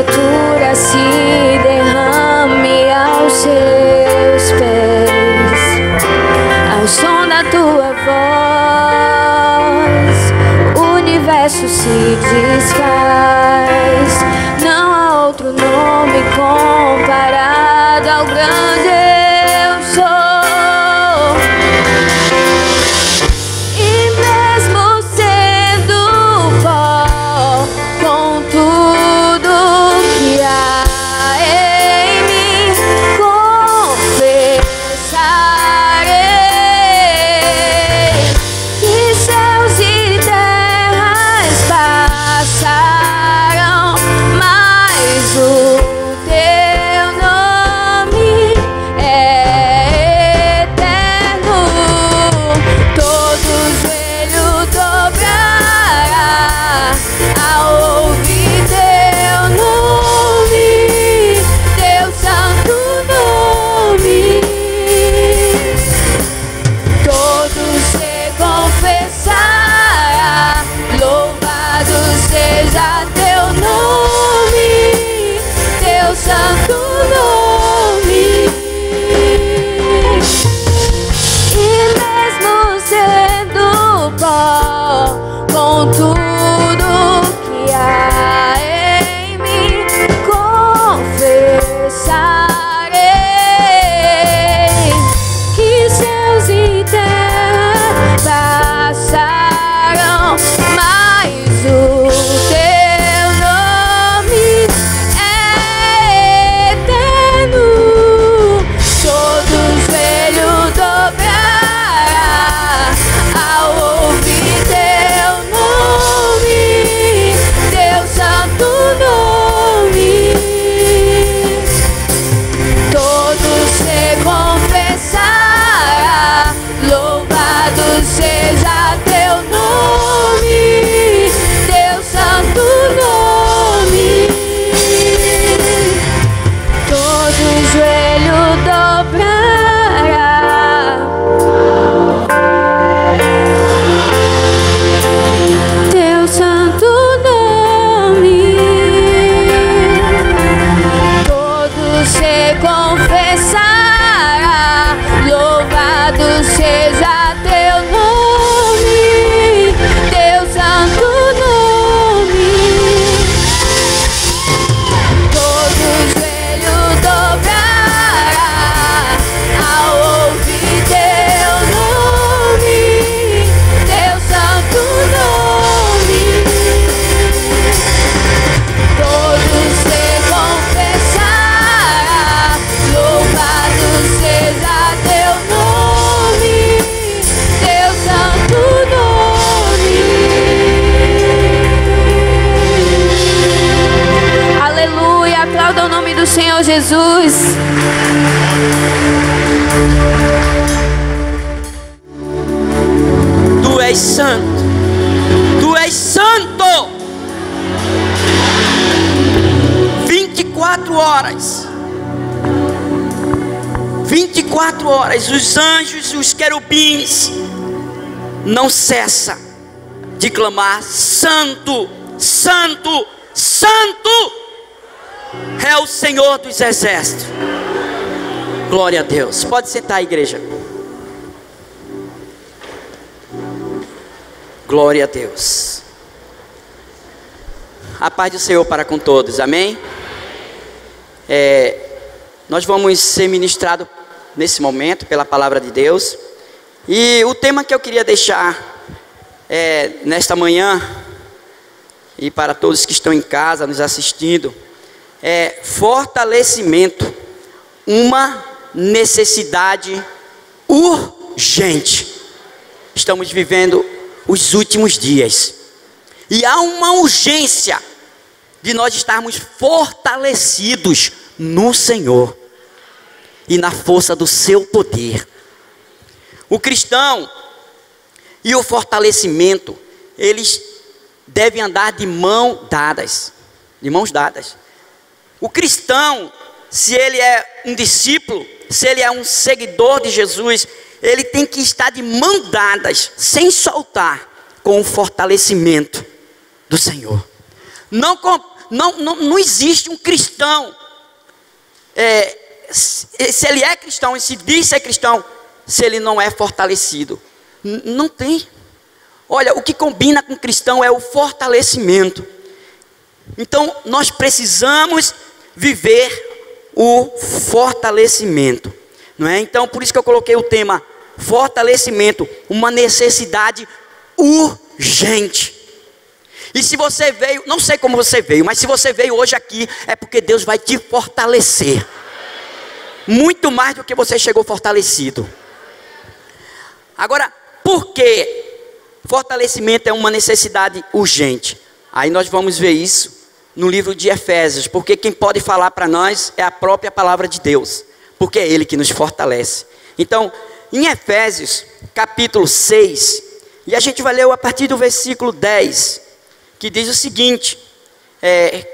altura se derrame aos seus pés. Ao som da tua voz, o universo se desfaz. Não há outro nome comparado ao grande eu sou. E mesmo sendo pó, com tudo que há em mim, confessarei que céus e terras passarão, mas o teu nome é eterno. Todo joelho dobrará ao ouvir teu nome, teu santo nome. Todos se confessará, louvado seja teu nome, teu santo nome. E mesmo sendo pó, com tudo que há em mim, confessarei que céus e terra passarão, mas o teu nome é eterno. Todo joelho dobrará ao ouvir teu nome, teu santo nome. Todos se confessará, louvado seja teu nome, teu santo nome. Todo joelho dobrará. Teu santo nome. Todos se confessará, louvado seja teu nome, teu santo nome. Todo joelho dobrará ao ouvir teu nome, teu santo nome. Todos se confessará, louvado seja teu nome, teu santo nome. Aleluia, aplauda o nome do Senhor Jesus. Tu és santo, tu és santo. 24 horas, 24 horas, os anjos e os querubins não cessam de clamar: Santo, Santo, Santo é o Senhor dos exércitos. Glória a Deus. Pode sentar, igreja. Glória a Deus. A paz do Senhor para com todos, amém? Nós vamos ser ministrados nesse momento pela palavra de Deus. E o tema que eu queria deixar nesta manhã, e para todos que estão em casa nos assistindo, é fortalecimento, uma necessidade urgente. Estamos vivendo os últimos dias, e há uma urgência de nós estarmos fortalecidos no Senhor e na força do seu poder. O cristão e o fortalecimento, eles devem andar de mãos dadas. O cristão, se ele é um discípulo, se ele é um seguidor de Jesus, ele tem que estar de mãos dadas, sem soltar, com o fortalecimento do Senhor. não existe um cristão, se ele é cristão e se diz ser cristão, se ele não é fortalecido. Não tem. Olha, o que combina com cristão é o fortalecimento. Então, nós precisamos viver o fortalecimento, não é? Então, por isso que eu coloquei o tema fortalecimento, uma necessidade urgente. E se você veio, não sei como você veio, mas se você veio hoje aqui, é porque Deus vai te fortalecer. Muito mais do que você chegou fortalecido. Agora, por que fortalecimento é uma necessidade urgente? Aí nós vamos ver isso no livro de Efésios, porque quem pode falar para nós é a própria palavra de Deus, porque é Ele que nos fortalece. Então, em Efésios, capítulo 6, e a gente vai ler a partir do versículo 10, que diz o seguinte,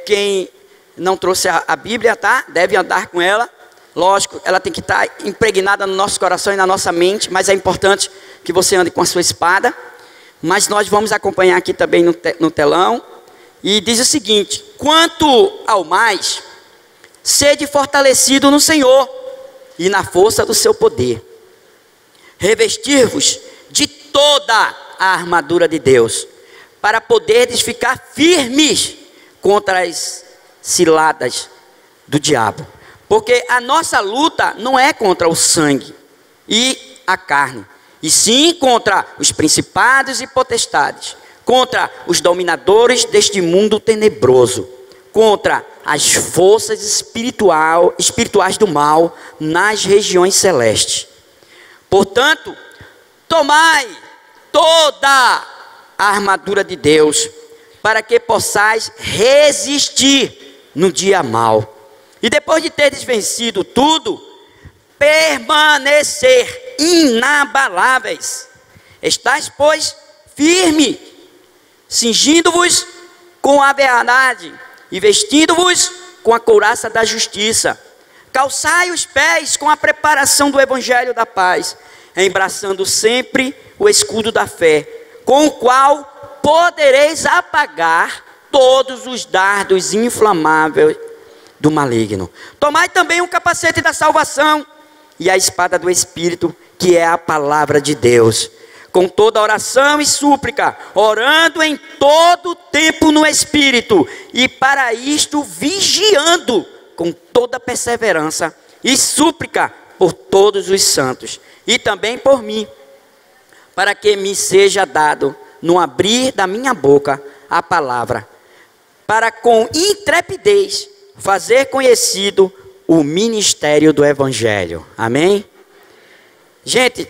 quem não trouxe a Bíblia, tá? Deve andar com ela, lógico, ela tem que estar impregnada no nosso coração e na nossa mente, mas é importante que você ande com a sua espada, mas nós vamos acompanhar aqui também no telão, e diz o seguinte: quanto ao mais, sede fortalecido no Senhor e na força do seu poder, revestir-vos de toda a armadura de Deus, para poderdes ficar firmes contra as ciladas do diabo. Porque a nossa luta não é contra o sangue e a carne, e sim contra os principados e potestades, contra os dominadores deste mundo tenebroso, contra as forças espirituais do mal nas regiões celestes. Portanto, tomai toda a armadura de Deus, para que possais resistir no dia mau. E depois de teres vencido tudo, permanecer inabaláveis. Estais, pois, firme, cingindo-vos com a verdade e vestindo-vos com a couraça da justiça. Calçai os pés com a preparação do evangelho da paz, embraçando sempre o escudo da fé, com o qual podereis apagar todos os dardos inflamáveis do maligno. Tomai também o capacete da salvação e a espada do Espírito, que é a palavra de Deus, com toda oração e súplica, orando em todo tempo no Espírito, e para isto vigiando com toda perseverança e súplica por todos os santos, e também por mim, para que me seja dado, no abrir da minha boca, a palavra, para com intrepidez fazer conhecido o ministério do Evangelho. Amém? Gente,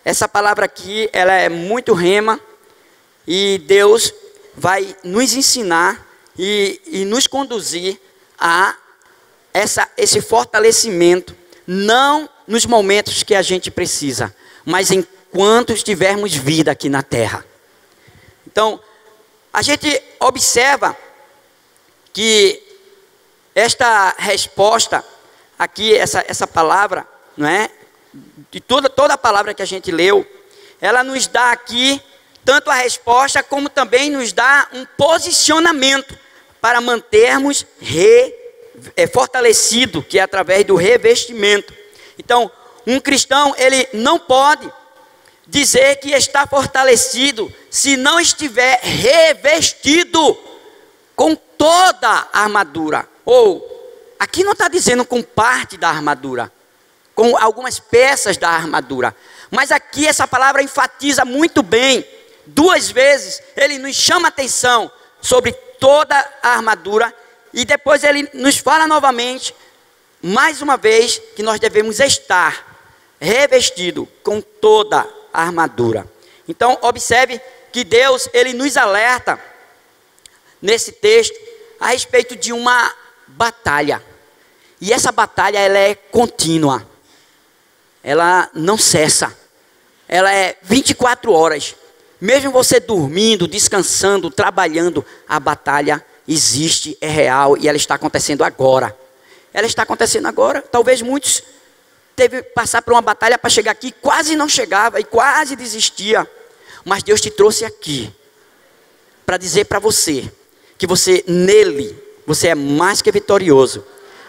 essa palavra aqui, ela é muito rema, e Deus vai nos ensinar e nos conduzir a esse fortalecimento, não nos momentos que a gente precisa, mas enquanto estivermos vida aqui na terra. Então, a gente observa que esta resposta aqui, essa palavra, não é? De toda a palavra que a gente leu, ela nos dá aqui tanto a resposta, como também nos dá um posicionamento para mantermos fortalecido, que é através do revestimento. Então, um cristão, ele não pode dizer que está fortalecido se não estiver revestido com toda a armadura. Ou, aqui não está dizendo com parte da armadura, com algumas peças da armadura, mas aqui essa palavra enfatiza muito bem, 2 vezes, ele nos chama a atenção sobre toda a armadura, e depois ele nos fala novamente, mais uma vez, que nós devemos estar revestido com toda a armadura. Então, observe que Deus, ele nos alerta, nesse texto, a respeito de uma batalha, e essa batalha, ela é contínua, ela não cessa, ela é 24 horas, mesmo você dormindo, descansando, trabalhando, a batalha existe, é real, e ela está acontecendo agora. Ela está acontecendo agora. Talvez muitos teve que passar por uma batalha para chegar aqui, quase não chegava e quase desistia, mas Deus te trouxe aqui para dizer para você que você nele você é mais que vitorioso.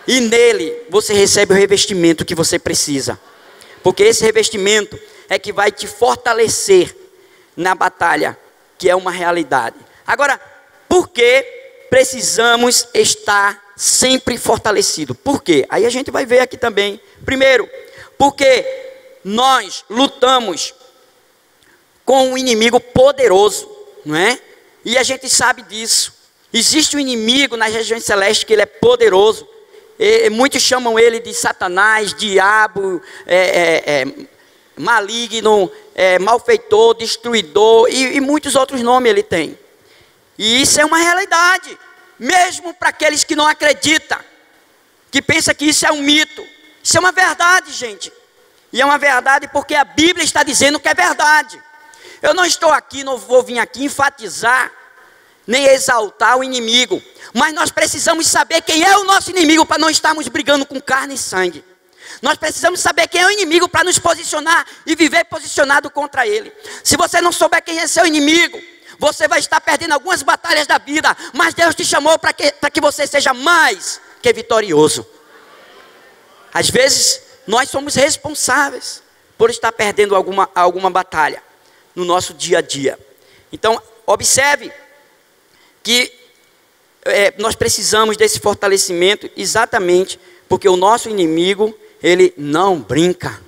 E nele você recebe o revestimento que você precisa. Porque esse revestimento é que vai te fortalecer na batalha, que é uma realidade. Agora, por que precisamos estar sempre fortalecidos? Por quê? Aí a gente vai ver aqui também. Primeiro, porque nós lutamos com um inimigo poderoso, não é? E a gente sabe disso. Existe um inimigo nas regiões celestes que ele é poderoso. Muitos chamam ele de Satanás, diabo, maligno, malfeitor, destruidor e muitos outros nomes ele tem. E isso é uma realidade, mesmo para aqueles que não acreditam, que pensam que isso é um mito. Isso é uma verdade, gente. E é uma verdade porque a Bíblia está dizendo que é verdade. Eu não estou aqui, não vou vir aqui enfatizar, nem exaltar o inimigo. Mas nós precisamos saber quem é o nosso inimigo para não estarmos brigando com carne e sangue. Nós precisamos saber quem é o inimigo para nos posicionar e viver posicionado contra ele. Se você não souber quem é seu inimigo, você vai estar perdendo algumas batalhas da vida. Mas Deus te chamou para que você seja mais que vitorioso. Às vezes, nós somos responsáveis por estar perdendo alguma batalha no nosso dia a dia. Então, observe que nós precisamos desse fortalecimento exatamente porque o nosso inimigo, ele não brinca.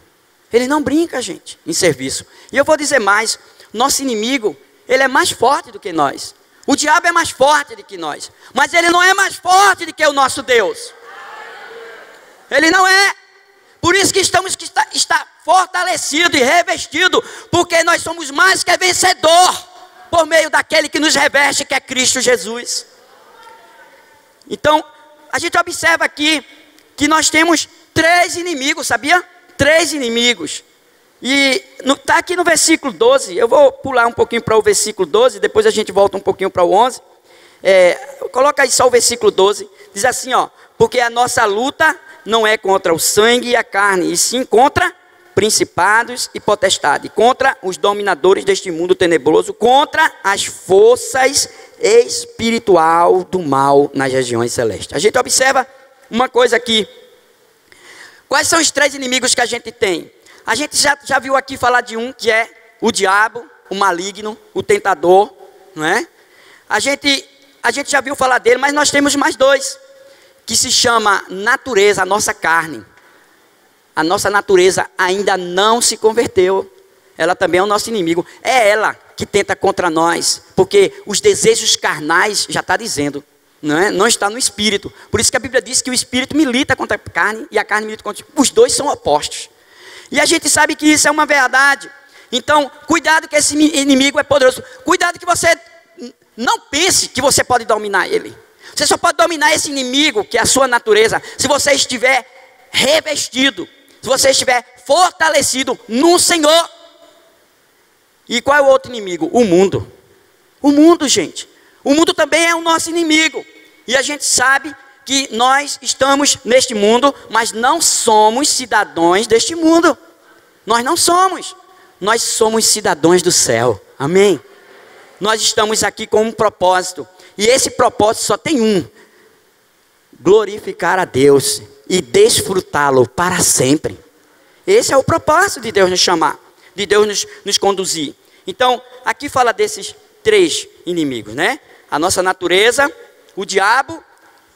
Ele não brinca, gente, em serviço. E eu vou dizer mais, nosso inimigo, ele é mais forte do que nós. O diabo é mais forte do que nós. Mas ele não é mais forte do que o nosso Deus. Ele não é. Por isso que estamos que está fortalecido e revestido, porque nós somos mais que vencedor por meio daquele que nos reveste, que é Cristo Jesus. Então, a gente observa aqui que nós temos 3 inimigos, sabia? 3 inimigos. E está aqui no versículo 12, eu vou pular um pouquinho para o versículo 12, depois a gente volta um pouquinho para o 11. Coloca aí só o versículo 12, diz assim, ó: porque a nossa luta não é contra o sangue e a carne, e sim contra principados e potestades, contra os dominadores deste mundo tenebroso, contra as forças espiritual do mal nas regiões celestes. A gente observa uma coisa aqui. Quais são os 3 inimigos que a gente tem? A gente já viu aqui falar de um, que é o diabo, o maligno, o tentador, não é? A gente já viu falar dele, mas nós temos mais 2, que se chama natureza, a nossa carne. A nossa natureza ainda não se converteu. Ela também é o nosso inimigo. É ela que tenta contra nós, porque os desejos carnais, já está dizendo, não está no espírito. Por isso que a Bíblia diz que o espírito milita contra a carne e a carne milita contra o espírito. Os dois são opostos. E a gente sabe que isso é uma verdade. Então, cuidado que esse inimigo é poderoso. Cuidado que você não pense que você pode dominar ele. Você só pode dominar esse inimigo, que é a sua natureza, se você estiver revestido, se você estiver fortalecido no Senhor. E qual é o outro inimigo? O mundo. O mundo, gente. O mundo também é o nosso inimigo. E a gente sabe que nós estamos neste mundo, mas não somos cidadãos deste mundo. Nós não somos. Nós somos cidadãos do céu. Amém? Nós estamos aqui com um propósito. E esse propósito só tem um: glorificar a Deus e desfrutá-lo para sempre. Esse é o propósito de Deus nos chamar, de Deus nos conduzir. Então, aqui fala desses 3 inimigos, né? A nossa natureza, o diabo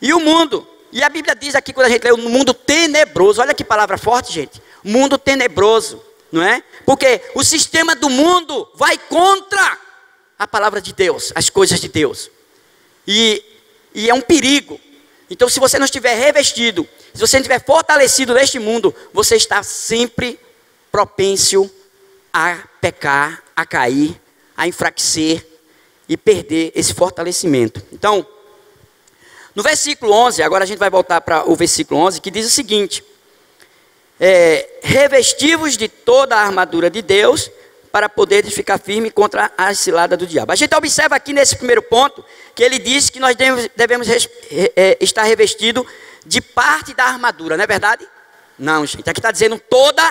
e o mundo. E a Bíblia diz aqui, quando a gente lê, o mundo tenebroso. Olha que palavra forte, gente. Mundo tenebroso, não é? Porque o sistema do mundo vai contra a palavra de Deus, as coisas de Deus. E é um perigo. Então, se você não estiver revestido, se você não estiver fortalecido neste mundo, você está sempre propenso a pecar, a cair, a enfraquecer e perder esse fortalecimento. Então, no versículo 11, agora a gente vai voltar para o versículo 11, que diz o seguinte: revestivos de toda a armadura de Deus, para poder ficar firme contra a cilada do diabo. A gente observa aqui nesse primeiro ponto, que ele diz que nós devemos estar revestido de parte da armadura, não é verdade? Não, gente, aqui está dizendo toda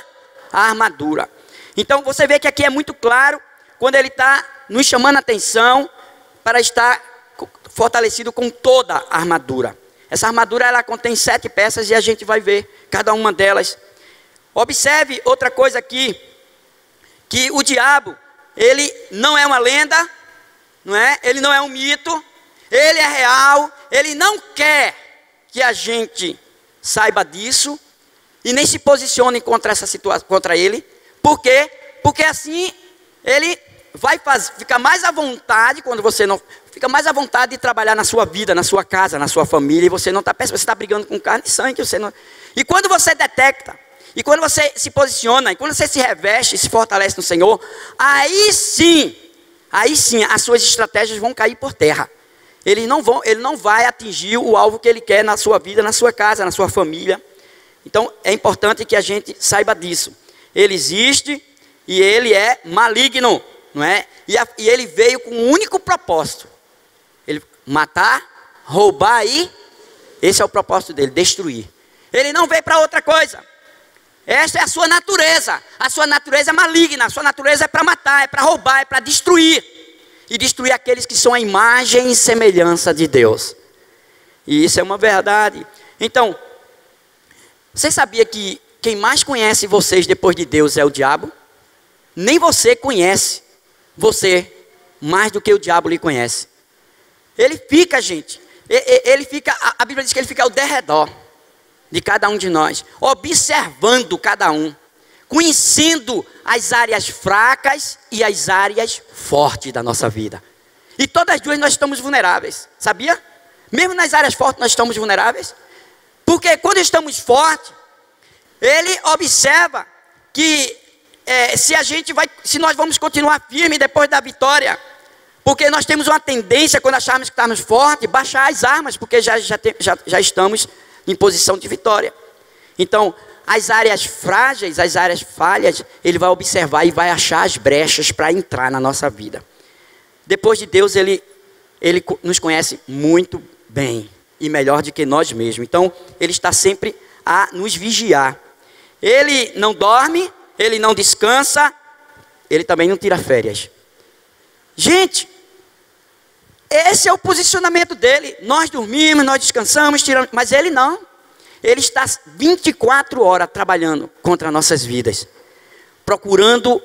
a armadura. Então você vê que aqui é muito claro, quando ele está nos chamando a atenção, para estar fortalecido com toda a armadura. Essa armadura ela contém 7 peças e a gente vai ver cada uma delas. Observe outra coisa aqui, que o diabo, ele não é uma lenda, não é? Ele não é um mito, ele é real, ele não quer que a gente saiba disso e nem se posicione contra essa situação, contra ele. Por quê? Porque assim ele vai ficar mais à vontade quando você não fica mais à vontade de trabalhar na sua vida, na sua casa, na sua família, e você não está pensando, você está brigando com carne e sangue, você não. E quando você detecta, e quando você se posiciona, e quando você se reveste e se fortalece no Senhor, aí sim, as suas estratégias vão cair por terra. Ele não vai atingir o alvo que ele quer na sua vida, na sua casa, na sua família. Então é importante que a gente saiba disso. Ele existe e ele é maligno, não é? E ele veio com um único propósito: ele matar, roubar e esse é o propósito dele, destruir. Ele não veio para outra coisa. Esta é a sua natureza. A sua natureza é maligna. A sua natureza é para matar, é para roubar, é para destruir. E destruir aqueles que são a imagem e semelhança de Deus. E isso é uma verdade. Então, você sabia que quem mais conhece vocês depois de Deus é o diabo? Nem você conhece você mais do que o diabo lhe conhece. Ele fica, gente, ele fica, a Bíblia diz que ele fica ao derredor de cada um de nós, observando cada um, conhecendo as áreas fracas e as áreas fortes da nossa vida. E todas as duas nós estamos vulneráveis, sabia? Mesmo nas áreas fortes nós estamos vulneráveis. Porque quando estamos fortes, ele observa que se nós vamos continuar firme depois da vitória. Porque nós temos uma tendência, quando acharmos que estamos fortes, baixar as armas, porque já estamos em posição de vitória. Então, as áreas frágeis, as áreas falhas, ele vai observar e vai achar as brechas para entrar na nossa vida. Depois de Deus, ele nos conhece muito bem e melhor do que nós mesmos. Então, ele está sempre a nos vigiar. Ele não dorme, ele não descansa, ele também não tira férias. Gente, esse é o posicionamento dele. Nós dormimos, nós descansamos, tiramos, mas ele não. Ele está 24 horas trabalhando contra nossas vidas, procurando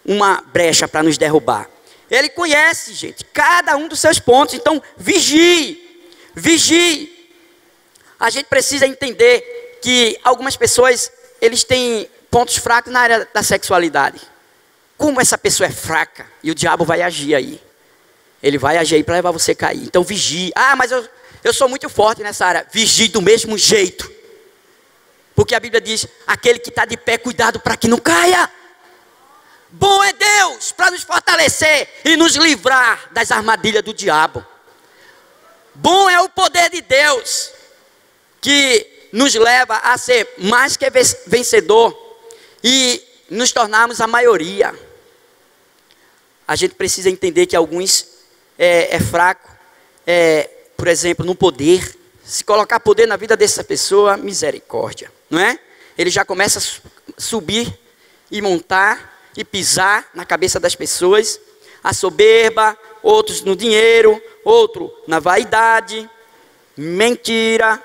uma brecha para nos derrubar. Ele conhece, gente, cada um dos seus pontos. Então, vigie, vigie. A gente precisa entender que algumas pessoas, eles têm pontos fracos na área da sexualidade. Como essa pessoa é fraca, e o diabo vai agir aí. Ele vai agir aí para levar você a cair. Então vigie. Ah, mas eu sou muito forte nessa área. Vigie do mesmo jeito. Porque a Bíblia diz, aquele que está de pé, cuidado para que não caia. Bom é Deus para nos fortalecer e nos livrar das armadilhas do diabo. Bom é o poder de Deus que nos leva a ser mais que vencedor e nos tornarmos a maioria. A gente precisa entender que alguns é fraco, por exemplo, no poder. Se colocar poder na vida dessa pessoa, misericórdia, não é? Ele já começa a subir e montar e pisar na cabeça das pessoas. A soberba, outros no dinheiro, outro na vaidade, mentira.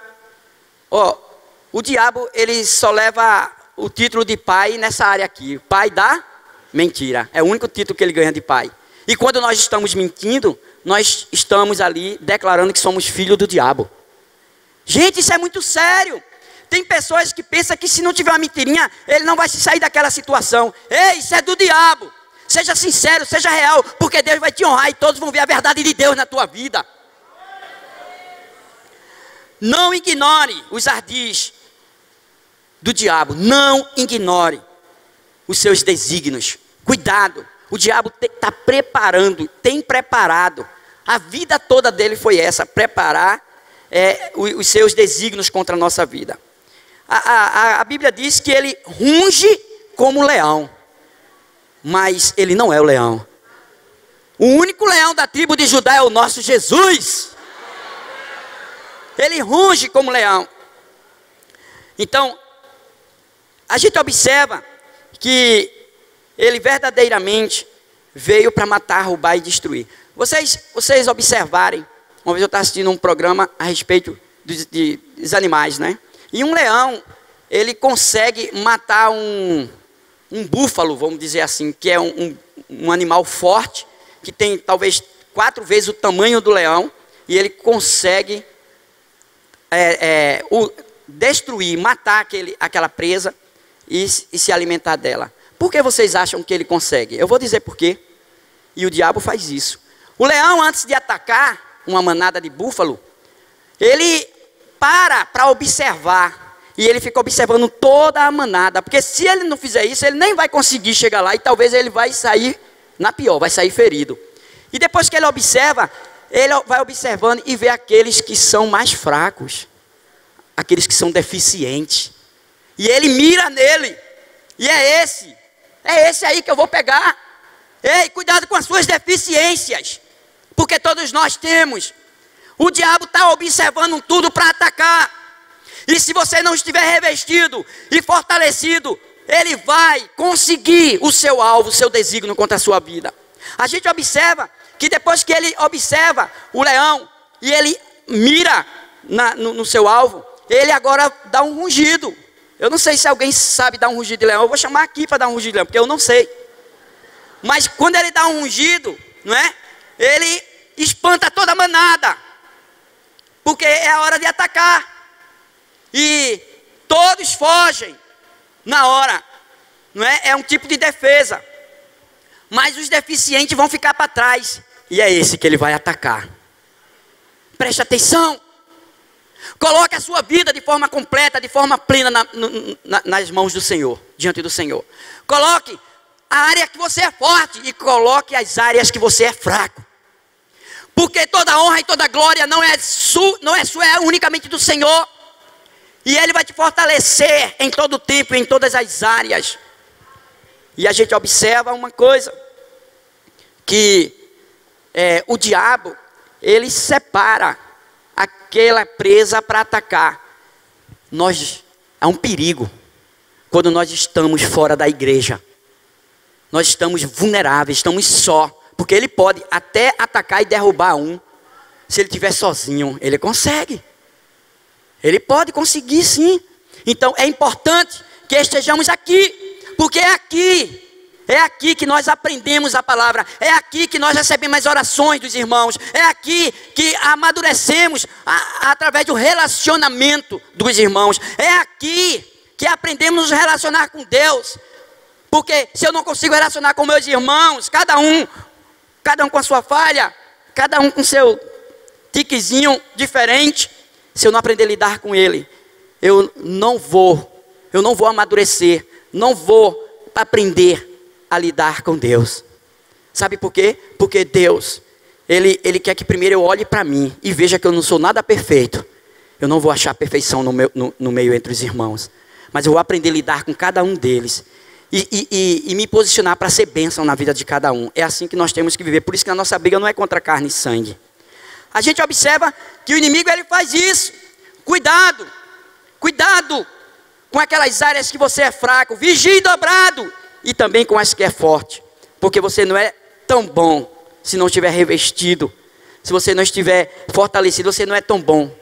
O diabo, ele só leva o título de pai nessa área aqui, pai da mentira. É o único título que ele ganha de pai. E quando nós estamos mentindo, nós estamos ali declarando que somos filhos do diabo. Gente, isso é muito sério. Tem pessoas que pensam que se não tiver uma mentirinha, ele não vai se sair daquela situação. Ei, isso é do diabo. Seja sincero, seja real, porque Deus vai te honrar e todos vão ver a verdade de Deus na tua vida. Não ignore os ardis do diabo. Não ignore os seus desígnios. Cuidado. O diabo está preparando, tem preparado. A vida toda dele foi essa, preparar os seus desígnios contra a nossa vida. A Bíblia diz que ele runge como leão, mas ele não é o leão. O único leão da tribo de Judá é o nosso Jesus. Ele runge como leão. Então, a gente observa que ele verdadeiramente veio para matar, roubar e destruir. Vocês observarem Uma vez eu estava assistindo um programa a respeito dos animais, né? E um leão, ele consegue matar um búfalo, vamos dizer assim, que é um animal forte, que tem talvez 4 vezes o tamanho do leão, e ele consegue destruir, matar aquela presa e se alimentar dela. Por que vocês acham que ele consegue? Eu vou dizer por quê. E o diabo faz isso. O leão, antes de atacar uma manada de búfalo, ele para observar. E ele fica observando toda a manada. Porque se ele não fizer isso, ele nem vai conseguir chegar lá. E talvez ele vai sair na pior, vai sair ferido. E depois que ele observa, ele vai observando e vê aqueles que são mais fracos. Aqueles que são deficientes. E ele mira nele. E é esse aí que eu vou pegar. Ei, cuidado com as suas deficiências. Porque todos nós temos. O diabo está observando tudo para atacar. E se você não estiver revestido e fortalecido, ele vai conseguir o seu alvo, o seu desígnio contra a sua vida. A gente observa que depois que ele observa o leão e ele mira no seu alvo, ele agora dá um rugido. Eu não sei se alguém sabe dar um rugido de leão. Eu vou chamar aqui para dar um rugido de leão, porque eu não sei. Mas quando ele dá um rugido, não é? Ele espanta toda a manada. Porque é a hora de atacar. E todos fogem na hora. Não é? É um tipo de defesa. Mas os deficientes vão ficar para trás. E é esse que ele vai atacar. Preste atenção. Coloque a sua vida de forma completa, de forma plena nas mãos do Senhor, diante do Senhor. Coloque a área que você é forte e coloque as áreas que você é fraco. Porque toda honra e toda glória não é sua, é unicamente do Senhor. E Ele vai te fortalecer em todo o tempo, em todas as áreas. E a gente observa uma coisa, que o diabo, ele separa aquela presa para atacar. É um perigo quando nós estamos fora da igreja. Nós estamos vulneráveis, estamos só. Porque ele pode até atacar e derrubar um. Se ele estiver sozinho, ele consegue. Ele pode conseguir sim. Então é importante que estejamos aqui. Porque é aqui que nós aprendemos a palavra. É aqui que nós recebemos as orações dos irmãos. É aqui que amadurecemos através do relacionamento dos irmãos. É aqui que aprendemos a nos relacionar com Deus. Porque se eu não consigo relacionar com meus irmãos, cada um com a sua falha, cada um com seu tiquezinho diferente, se eu não aprender a lidar com ele, eu não vou amadurecer, não vou aprender a lidar com Deus. Sabe por quê? Porque Deus, Ele quer que primeiro eu olhe para mim e veja que eu não sou nada perfeito. Eu não vou achar perfeição no meio entre os irmãos, mas eu vou aprender a lidar com cada um deles. E me posicionar para ser bênção na vida de cada um. É assim que nós temos que viver. Por isso que a nossa briga não é contra carne e sangue. A gente observa que o inimigo ele faz isso. Cuidado com aquelas áreas que você é fraco. Vigie dobrado. E também com as que é forte. Porque você não é tão bom se não estiver revestido. Se você não estiver fortalecido, você não é tão bom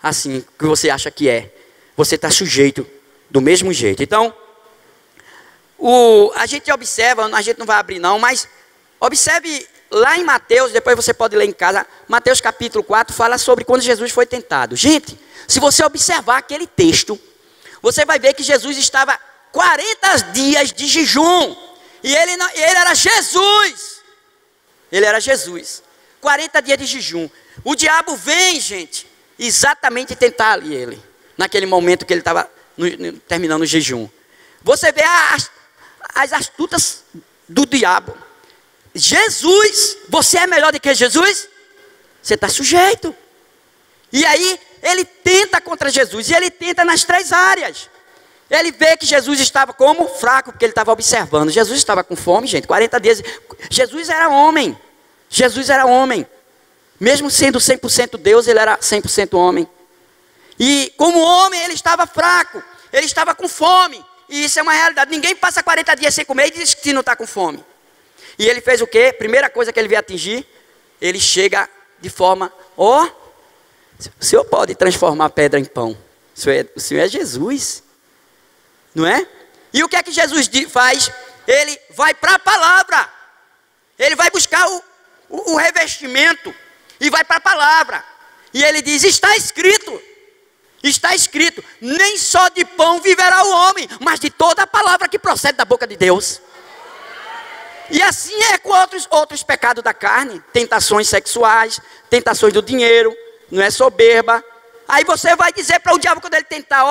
assim que você acha que é. Você está sujeito do mesmo jeito. Então, a gente observa, a gente não vai abrir não, mas observe lá em Mateus, depois você pode ler em casa, Mateus capítulo 4 fala sobre quando Jesus foi tentado. Gente, se você observar aquele texto, você vai ver que Jesus estava 40 dias de jejum, e ele era Jesus, 40 dias de jejum. O diabo vem, gente, exatamente tentar ali ele, naquele momento que ele estava terminando o jejum. Você vê as astutas do diabo. Jesus, você é melhor do que Jesus? Você está sujeito. E aí, ele tenta contra Jesus. E ele tenta nas 3 áreas. Ele vê que Jesus estava como fraco, porque ele estava observando. Jesus estava com fome, gente, 40 dias. Jesus era homem. Mesmo sendo 100% Deus, ele era 100% homem. E como homem, ele estava fraco. Ele estava com fome. E isso é uma realidade. Ninguém passa 40 dias sem comer e diz que não está com fome. E ele fez o quê? Primeira coisa que ele veio atingir, ele chega de forma Ó, o Senhor pode transformar pedra em pão. O Senhor é Jesus, não é? E o que é que Jesus faz? Ele vai para a palavra. Ele vai buscar o revestimento e vai para a palavra. E ele diz, está escrito, nem só de pão viverá o homem, mas de toda a palavra que procede da boca de Deus. E assim é com outros pecados da carne, tentações sexuais, tentações do dinheiro, não é soberba. Aí você vai dizer para o diabo quando ele tentar,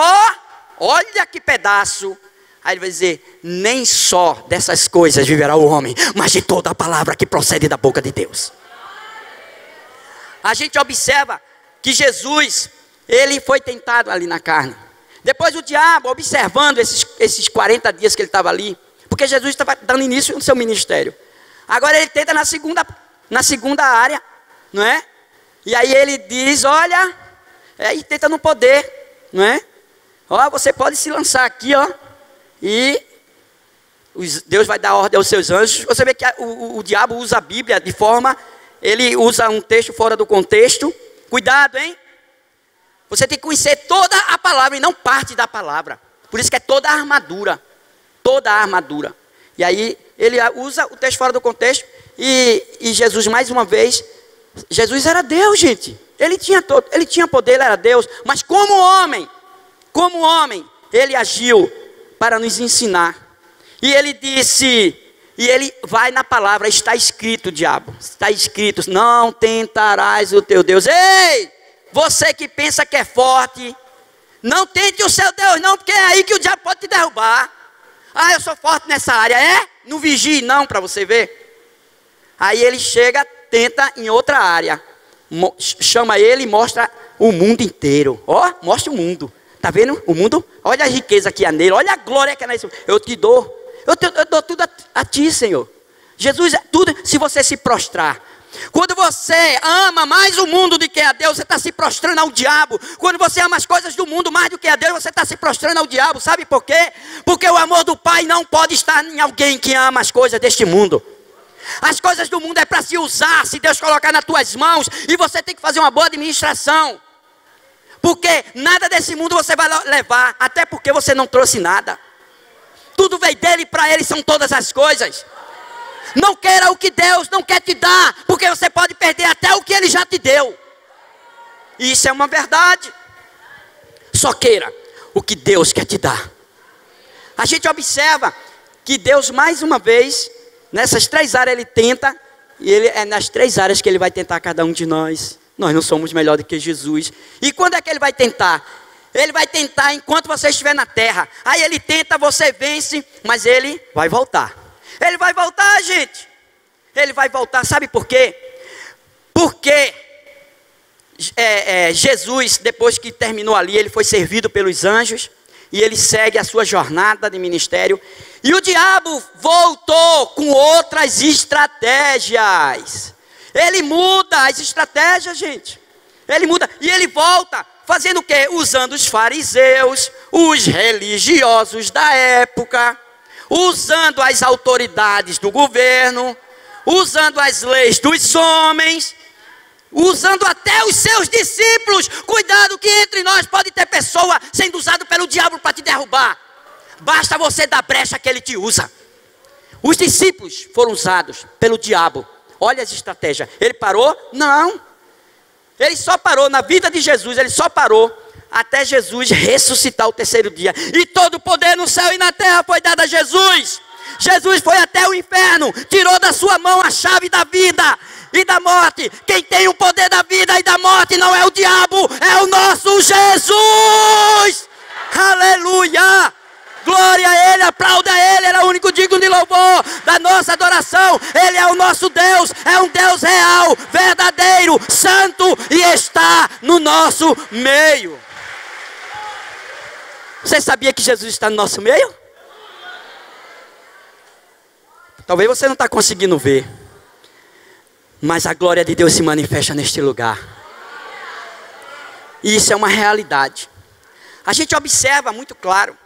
olha que pedaço. Aí ele vai dizer, nem só dessas coisas viverá o homem, mas de toda a palavra que procede da boca de Deus. A gente observa que Jesus, ele foi tentado ali na carne. Depois o diabo, observando esses 40 dias que ele estava ali, porque Jesus estava dando início no seu ministério. Agora ele tenta na segunda área, não é? E aí ele diz, olha, e tenta no poder, não é? Você pode se lançar aqui, e Deus vai dar ordem aos seus anjos. Você vê que o diabo usa a Bíblia de forma, ele usa um texto fora do contexto. Cuidado, hein? Você tem que conhecer toda a palavra e não parte da palavra. Por isso que é toda a armadura. Toda a armadura. E aí ele usa o texto fora do contexto. E Jesus, mais uma vez, Jesus era Deus, gente. Ele tinha poder, ele era Deus. Mas como homem, ele agiu para nos ensinar. E ele disse, e ele vai na palavra, está escrito, diabo, está escrito, não tentarás o teu Deus. Ei, você que pensa que é forte, não tente o seu Deus não, porque é aí que o diabo pode te derrubar. Eu sou forte nessa área, não vigie não, para você ver. Aí ele chega, tenta em outra área, chama ele e mostra o mundo inteiro. Mostra o mundo. Está vendo o mundo? Olha a riqueza que há nele, olha a glória que há nele. Eu te dou, eu dou tudo a ti, Senhor. Jesus é tudo se você se prostrar. Quando você ama mais o mundo do que a Deus, você está se prostrando ao diabo. Quando você ama as coisas do mundo mais do que a Deus, você está se prostrando ao diabo. Sabe por quê? Porque o amor do Pai não pode estar em alguém que ama as coisas deste mundo. As coisas do mundo é para se usar, se Deus colocar nas tuas mãos, e você tem que fazer uma boa administração. Porque nada desse mundo você vai levar, até porque você não trouxe nada. Tudo veio dele e para ele são todas as coisas. Não queira o que Deus não quer te dar, porque você pode perder até o que ele já te deu. E isso é uma verdade. Só queira o que Deus quer te dar. A gente observa que Deus mais uma vez, nessas 3 áreas ele tenta, e é nas 3 áreas que ele vai tentar cada um de nós. Nós não somos melhor do que Jesus. E quando é que ele vai tentar? Ele vai tentar enquanto você estiver na terra. Aí ele tenta, você vence, mas ele vai voltar. Ele vai voltar, gente. Ele vai voltar, sabe por quê? Porque Jesus, depois que terminou ali, ele foi servido pelos anjos. E ele segue a sua jornada de ministério. E o diabo voltou com outras estratégias. Ele muda as estratégias, gente. Ele muda. E ele volta fazendo o quê? Usando os fariseus, os religiosos da época, usando as autoridades do governo, usando as leis dos homens, usando até os seus discípulos. Cuidado que entre nós pode ter pessoa sendo usada pelo diabo para te derrubar. Basta você dar brecha que ele te usa. Os discípulos foram usados pelo diabo. Olha as estratégias. Ele parou? Não. Ele só parou na vida de Jesus. Ele só parou até Jesus ressuscitar o 3º dia. E todo o poder no céu e na terra foi dado a Jesus. Jesus foi até o inferno. Tirou da sua mão a chave da vida e da morte. Quem tem o poder da vida e da morte não é o diabo, é o nosso Jesus. Aleluia. Glória a Ele, aplauda a Ele, Ele é o único digno de louvor, da nossa adoração. Ele é o nosso Deus, é um Deus real, verdadeiro, santo e está no nosso meio. Você sabia que Jesus está no nosso meio? Talvez você não está conseguindo ver, mas a glória de Deus se manifesta neste lugar. E isso é uma realidade. A gente observa muito claro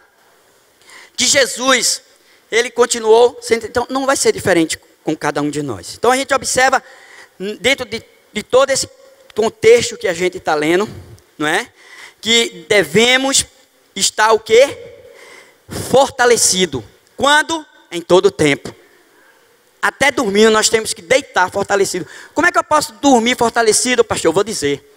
que Jesus, ele continuou, então não vai ser diferente com cada um de nós. Então a gente observa dentro de todo esse contexto que a gente está lendo, não é? Que devemos estar o quê? Fortalecido. Quando? Em todo tempo. Até dormindo nós temos que deitar fortalecido. Como é que eu posso dormir fortalecido, pastor? Eu vou dizer.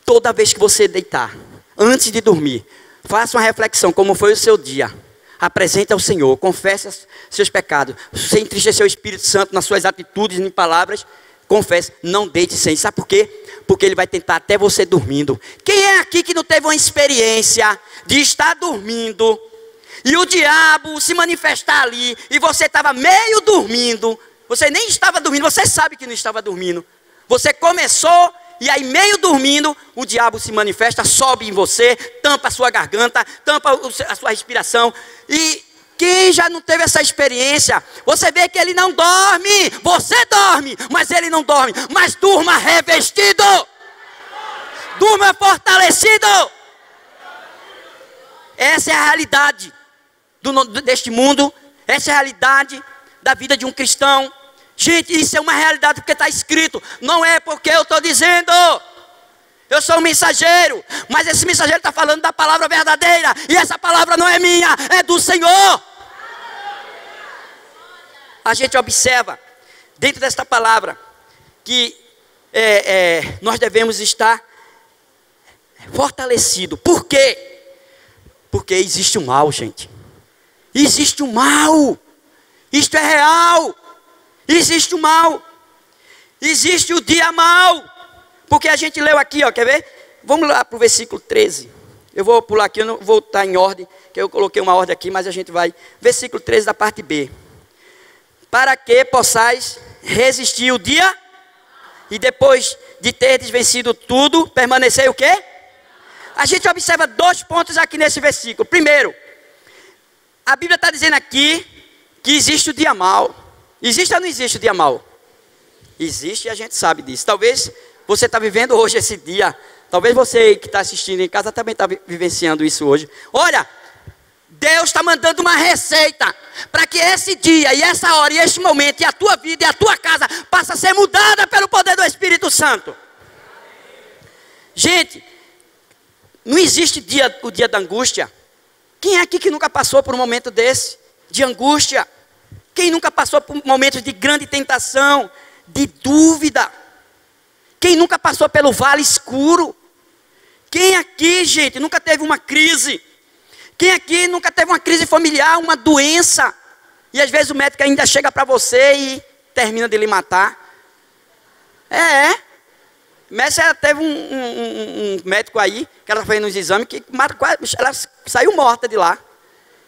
Toda vez que você deitar, antes de dormir, faça uma reflexão, como foi o seu dia. Apresente ao Senhor, confesse seus pecados. Se você entristecer o Espírito Santo nas suas atitudes, em palavras, confesse, não deite sem. Sabe por quê? Porque ele vai tentar até você dormindo. Quem é aqui que não teve uma experiência de estar dormindo e o diabo se manifestar ali e você estava meio dormindo, você nem estava dormindo, você sabe que não estava dormindo. Você começou e aí meio dormindo, o diabo se manifesta, sobe em você, tampa a sua garganta, tampa a sua respiração. E quem já não teve essa experiência, você vê que ele não dorme, você dorme, mas ele não dorme. Mas durma revestido, durma fortalecido. Essa é a realidade deste mundo, essa é a realidade da vida de um cristão. Gente, isso é uma realidade porque está escrito, não é porque eu estou dizendo. Eu sou um mensageiro, mas esse mensageiro está falando da palavra verdadeira, e essa palavra não é minha, é do Senhor. A gente observa, dentro desta palavra, que nós devemos estar fortalecidos. Por quê? Porque existe o mal, gente. Existe o mal. Isto é real. Existe o mal. Existe o dia mal. Porque a gente leu aqui, ó, quer ver? Vamos lá para o versículo 13. Eu vou pular aqui, eu não vou estar em ordem, que eu coloquei uma ordem aqui, mas a gente vai. Versículo 13 da parte B. Para que possais resistir o dia, e depois de teres vencido tudo, permanecer o quê? A gente observa 2 pontos aqui nesse versículo. Primeiro, a Bíblia está dizendo aqui que existe o dia mal. Existe ou não existe o dia mal? Existe e a gente sabe disso. Talvez você está vivendo hoje esse dia. Talvez você que está assistindo em casa também está vivenciando isso hoje. Olha, Deus está mandando uma receita para que esse dia e essa hora e este momento e a tua vida e a tua casa passe a ser mudada pelo poder do Espírito Santo. Gente, não existe o dia da angústia. Quem é aqui que nunca passou por um momento desse? De angústia? Quem nunca passou por momentos de grande tentação, de dúvida? Quem nunca passou pelo vale escuro? Quem aqui, gente, nunca teve uma crise? Quem aqui nunca teve uma crise familiar, uma doença? E às vezes o médico ainda chega para você e termina de lhe matar. Mas ela teve um médico aí, que ela fez nos exames, que ela saiu morta de lá.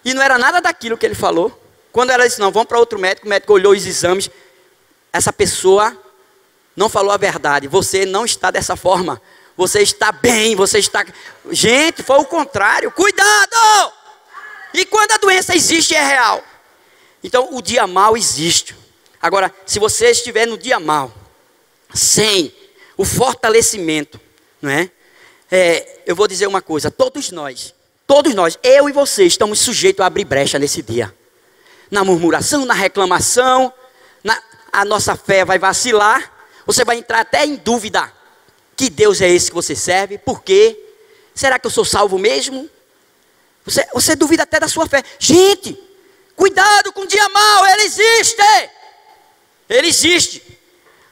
E não era nada daquilo que ele falou. Quando ela disse, não, vamos para outro médico, o médico olhou os exames. Essa pessoa não falou a verdade. Você não está dessa forma. Você está bem, você está... Gente, foi o contrário. Cuidado! E quando a doença existe, é real. Então, o dia mal existe. Agora, se você estiver no dia mal, sem o fortalecimento, não é? Eu vou dizer uma coisa, todos nós, eu e você, estamos sujeitos a abrir brecha nesse dia. Na murmuração, na reclamação, a nossa fé vai vacilar, você vai entrar até em dúvida, que Deus é esse que você serve, por quê? Será que eu sou salvo mesmo? Você duvida até da sua fé. Gente, cuidado com o dia mau, ele existe. Ele existe.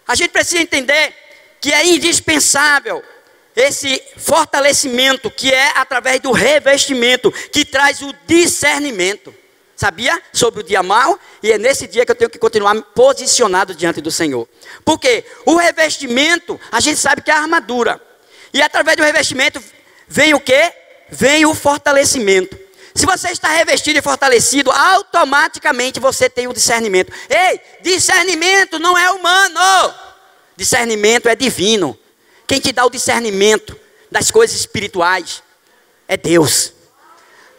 A gente precisa entender que é indispensável esse fortalecimento, que é através do revestimento, que traz o discernimento. Sabia? Sobre o dia mau. E é nesse dia que eu tenho que continuar posicionado diante do Senhor. Porque o revestimento, a gente sabe que é a armadura. E através do revestimento vem o quê? Vem o fortalecimento. Se você está revestido e fortalecido, automaticamente você tem o discernimento. Ei, discernimento não é humano. Discernimento é divino. Quem te dá o discernimento das coisas espirituais é Deus.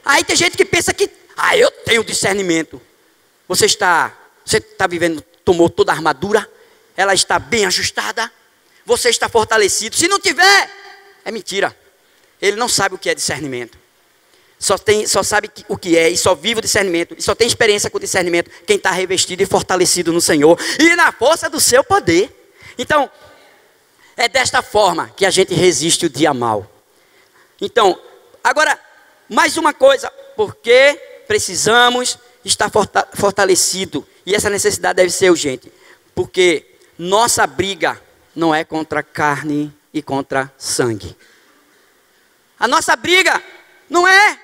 Aí tem gente que pensa que, eu tenho discernimento. Você está vivendo, tomou toda a armadura, ela está bem ajustada, você está fortalecido. Se não tiver, é mentira. Ele não sabe o que é discernimento. Só sabe o que é e só vive o discernimento. E só tem experiência com o discernimento quem está revestido e fortalecido no Senhor e na força do seu poder. Então, É desta forma que a gente resiste o dia mau. Então, agora, mais uma coisa, porque precisamos estar fortalecido, e essa necessidade deve ser urgente, porque nossa briga não é contra carne e contra sangue. A nossa briga não é,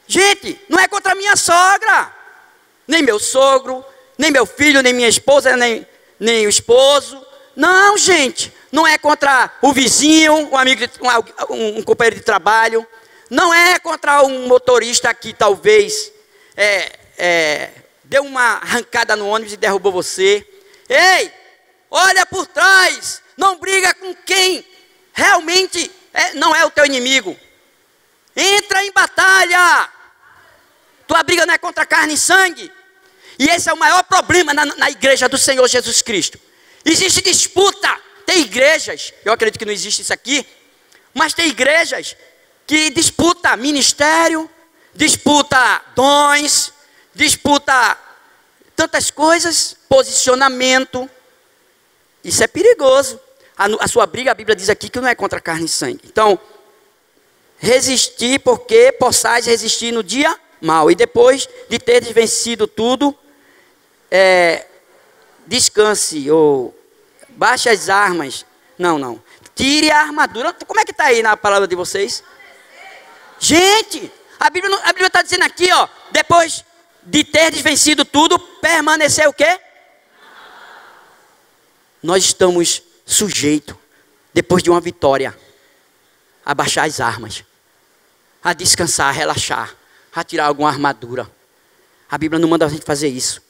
gente, não é contra minha sogra, nem meu sogro, nem meu filho, nem minha esposa, nem o esposo. Não, gente, não é contra o vizinho, um amigo, um companheiro de trabalho. Não é contra um motorista que talvez deu uma arrancada no ônibus e derrubou você. Ei, olha por trás, não briga com quem realmente não é o teu inimigo. Entra em batalha. Tua briga não é contra carne e sangue. E esse é o maior problema na igreja do Senhor Jesus Cristo. Existe disputa. Tem igrejas, eu acredito que não existe isso aqui, mas tem igrejas que disputa ministério, disputa dons, disputa tantas coisas, posicionamento. Isso é perigoso. A sua briga, a Bíblia diz aqui que não é contra carne e sangue. Então, resistir porque possais resistir no dia mau. E depois de teres vencido tudo, descanse ou baixe as armas. Não. Tire a armadura. Como é que está aí na palavra de vocês? Gente, a Bíblia está dizendo aqui, ó, depois de teres vencido tudo, permanecer o quê? Nós estamos sujeitos, depois de uma vitória, a baixar as armas, a descansar, a relaxar, a tirar alguma armadura. A Bíblia não manda a gente fazer isso.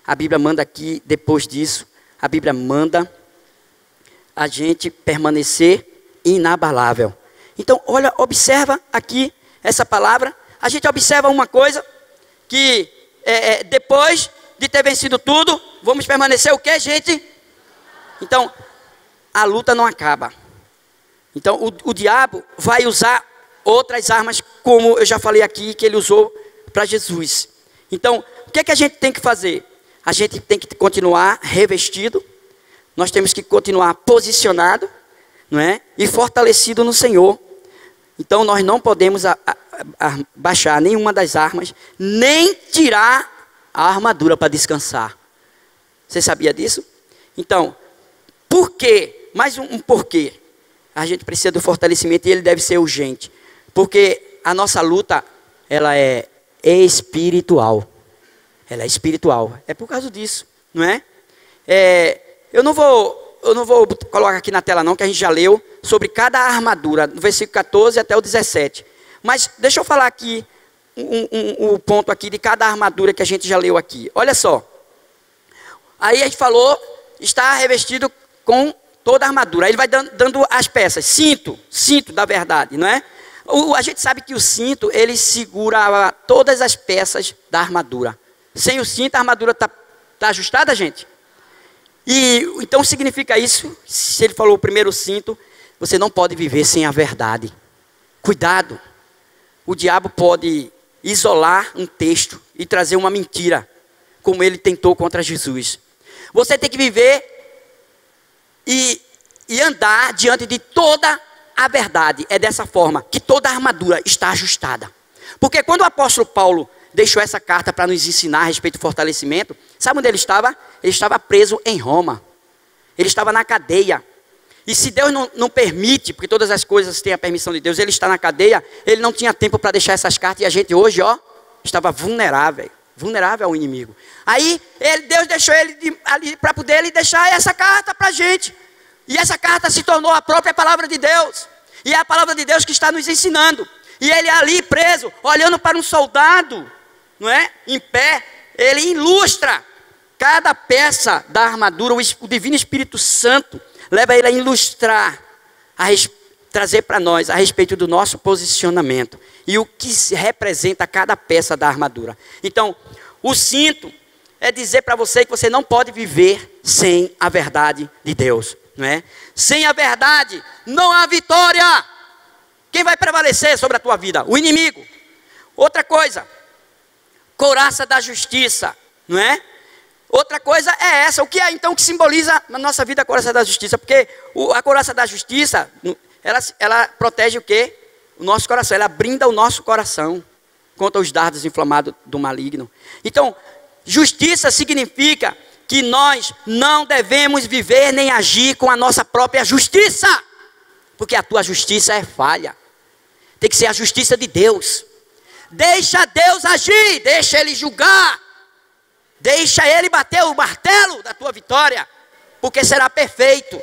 A Bíblia manda aqui, depois disso, a Bíblia manda a gente permanecer inabalável. Então, olha, observa aqui essa palavra. A gente observa uma coisa, que depois de ter vencido tudo, vamos permanecer o quê, gente? Então, a luta não acaba. Então, o diabo vai usar outras armas, como eu já falei aqui, que ele usou para Jesus. Então, o que é que a gente tem que fazer? A gente tem que continuar revestido, nós temos que continuar posicionado, não é? E fortalecido no Senhor. Então, nós não podemos baixar nenhuma das armas, nem tirar a armadura para descansar. Você sabia disso? Então, por quê? Mais um porquê. A gente precisa do fortalecimento e ele deve ser urgente. Porque a nossa luta, ela é espiritual. Ela é espiritual. É por causa disso, não é? Eu não vou colocar aqui na tela não, que a gente já leu sobre cada armadura, no versículo 14 até o 17. Mas deixa eu falar aqui um ponto aqui de cada armadura que a gente já leu aqui. Olha só. Aí a gente falou, está revestido com toda a armadura. Aí ele vai dando as peças. Cinto da verdade, não é? A gente sabe que o cinto, ele segura todas as peças da armadura. Sem o cinto, a armadura está ajustada, gente? E então significa isso, se ele falou o primeiro cinto, você não pode viver sem a verdade. Cuidado. O diabo pode isolar um texto e trazer uma mentira, como ele tentou contra Jesus. Você tem que viver e andar diante de toda a verdade. É dessa forma que toda a armadura está ajustada. Porque quando o apóstolo Paulo deixou essa carta para nos ensinar a respeito do fortalecimento, sabe onde ele estava? Ele estava preso em Roma. Ele estava na cadeia. E se Deus não permite, porque todas as coisas têm a permissão de Deus, ele está na cadeia, ele não tinha tempo para deixar essas cartas, e a gente hoje, estava vulnerável ao inimigo. Aí, Deus deixou ele ali para poder ele deixar essa carta para a gente. E essa carta se tornou a própria palavra de Deus. E é a palavra de Deus que está nos ensinando. E ele ali preso, olhando para um soldado, não é? Em pé, ele ilustra cada peça da armadura. O Divino Espírito Santo leva ele a ilustrar, trazer para nós a respeito do nosso posicionamento e o que representa cada peça da armadura. Então, o cinto é dizer para você que você não pode viver sem a verdade de Deus, não é? Sem a verdade não há vitória. Quem vai prevalecer sobre a tua vida? O inimigo. Outra coisa, couraça da justiça, não é? Outra coisa é essa. O que é então que simboliza na nossa vida a couraça da justiça? Porque a couraça da justiça, ela protege o quê? O nosso coração. Ela brinda o nosso coração contra os dardos inflamados do maligno. Então, justiça significa que nós não devemos viver nem agir com a nossa própria justiça. Porque a tua justiça é falha. Tem que ser a justiça de Deus. Deixa Deus agir, deixa Ele julgar. Deixa Ele bater o martelo da tua vitória. Porque será perfeito.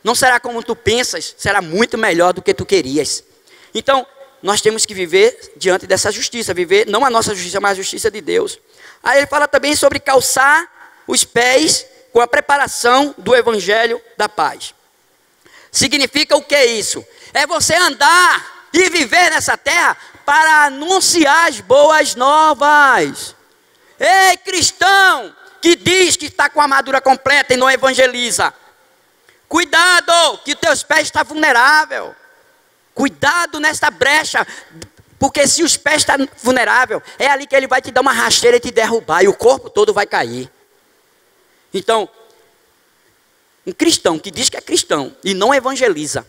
Não será como tu pensas, será muito melhor do que tu querias. Então, nós temos que viver diante dessa justiça. Viver não a nossa justiça, mas a justiça de Deus. Aí ele fala também sobre calçar os pés com a preparação do evangelho da paz. Significa o que é isso? É você andar e viver nessa terra para anunciar as boas novas. Ei, cristão, que diz que está com a armadura completa e não evangeliza. Cuidado, que teus pés estão vulneráveis. Cuidado nesta brecha, porque se os pés estão vulneráveis, é ali que ele vai te dar uma rasteira e te derrubar, e o corpo todo vai cair. Então, um cristão que diz que é cristão e não evangeliza,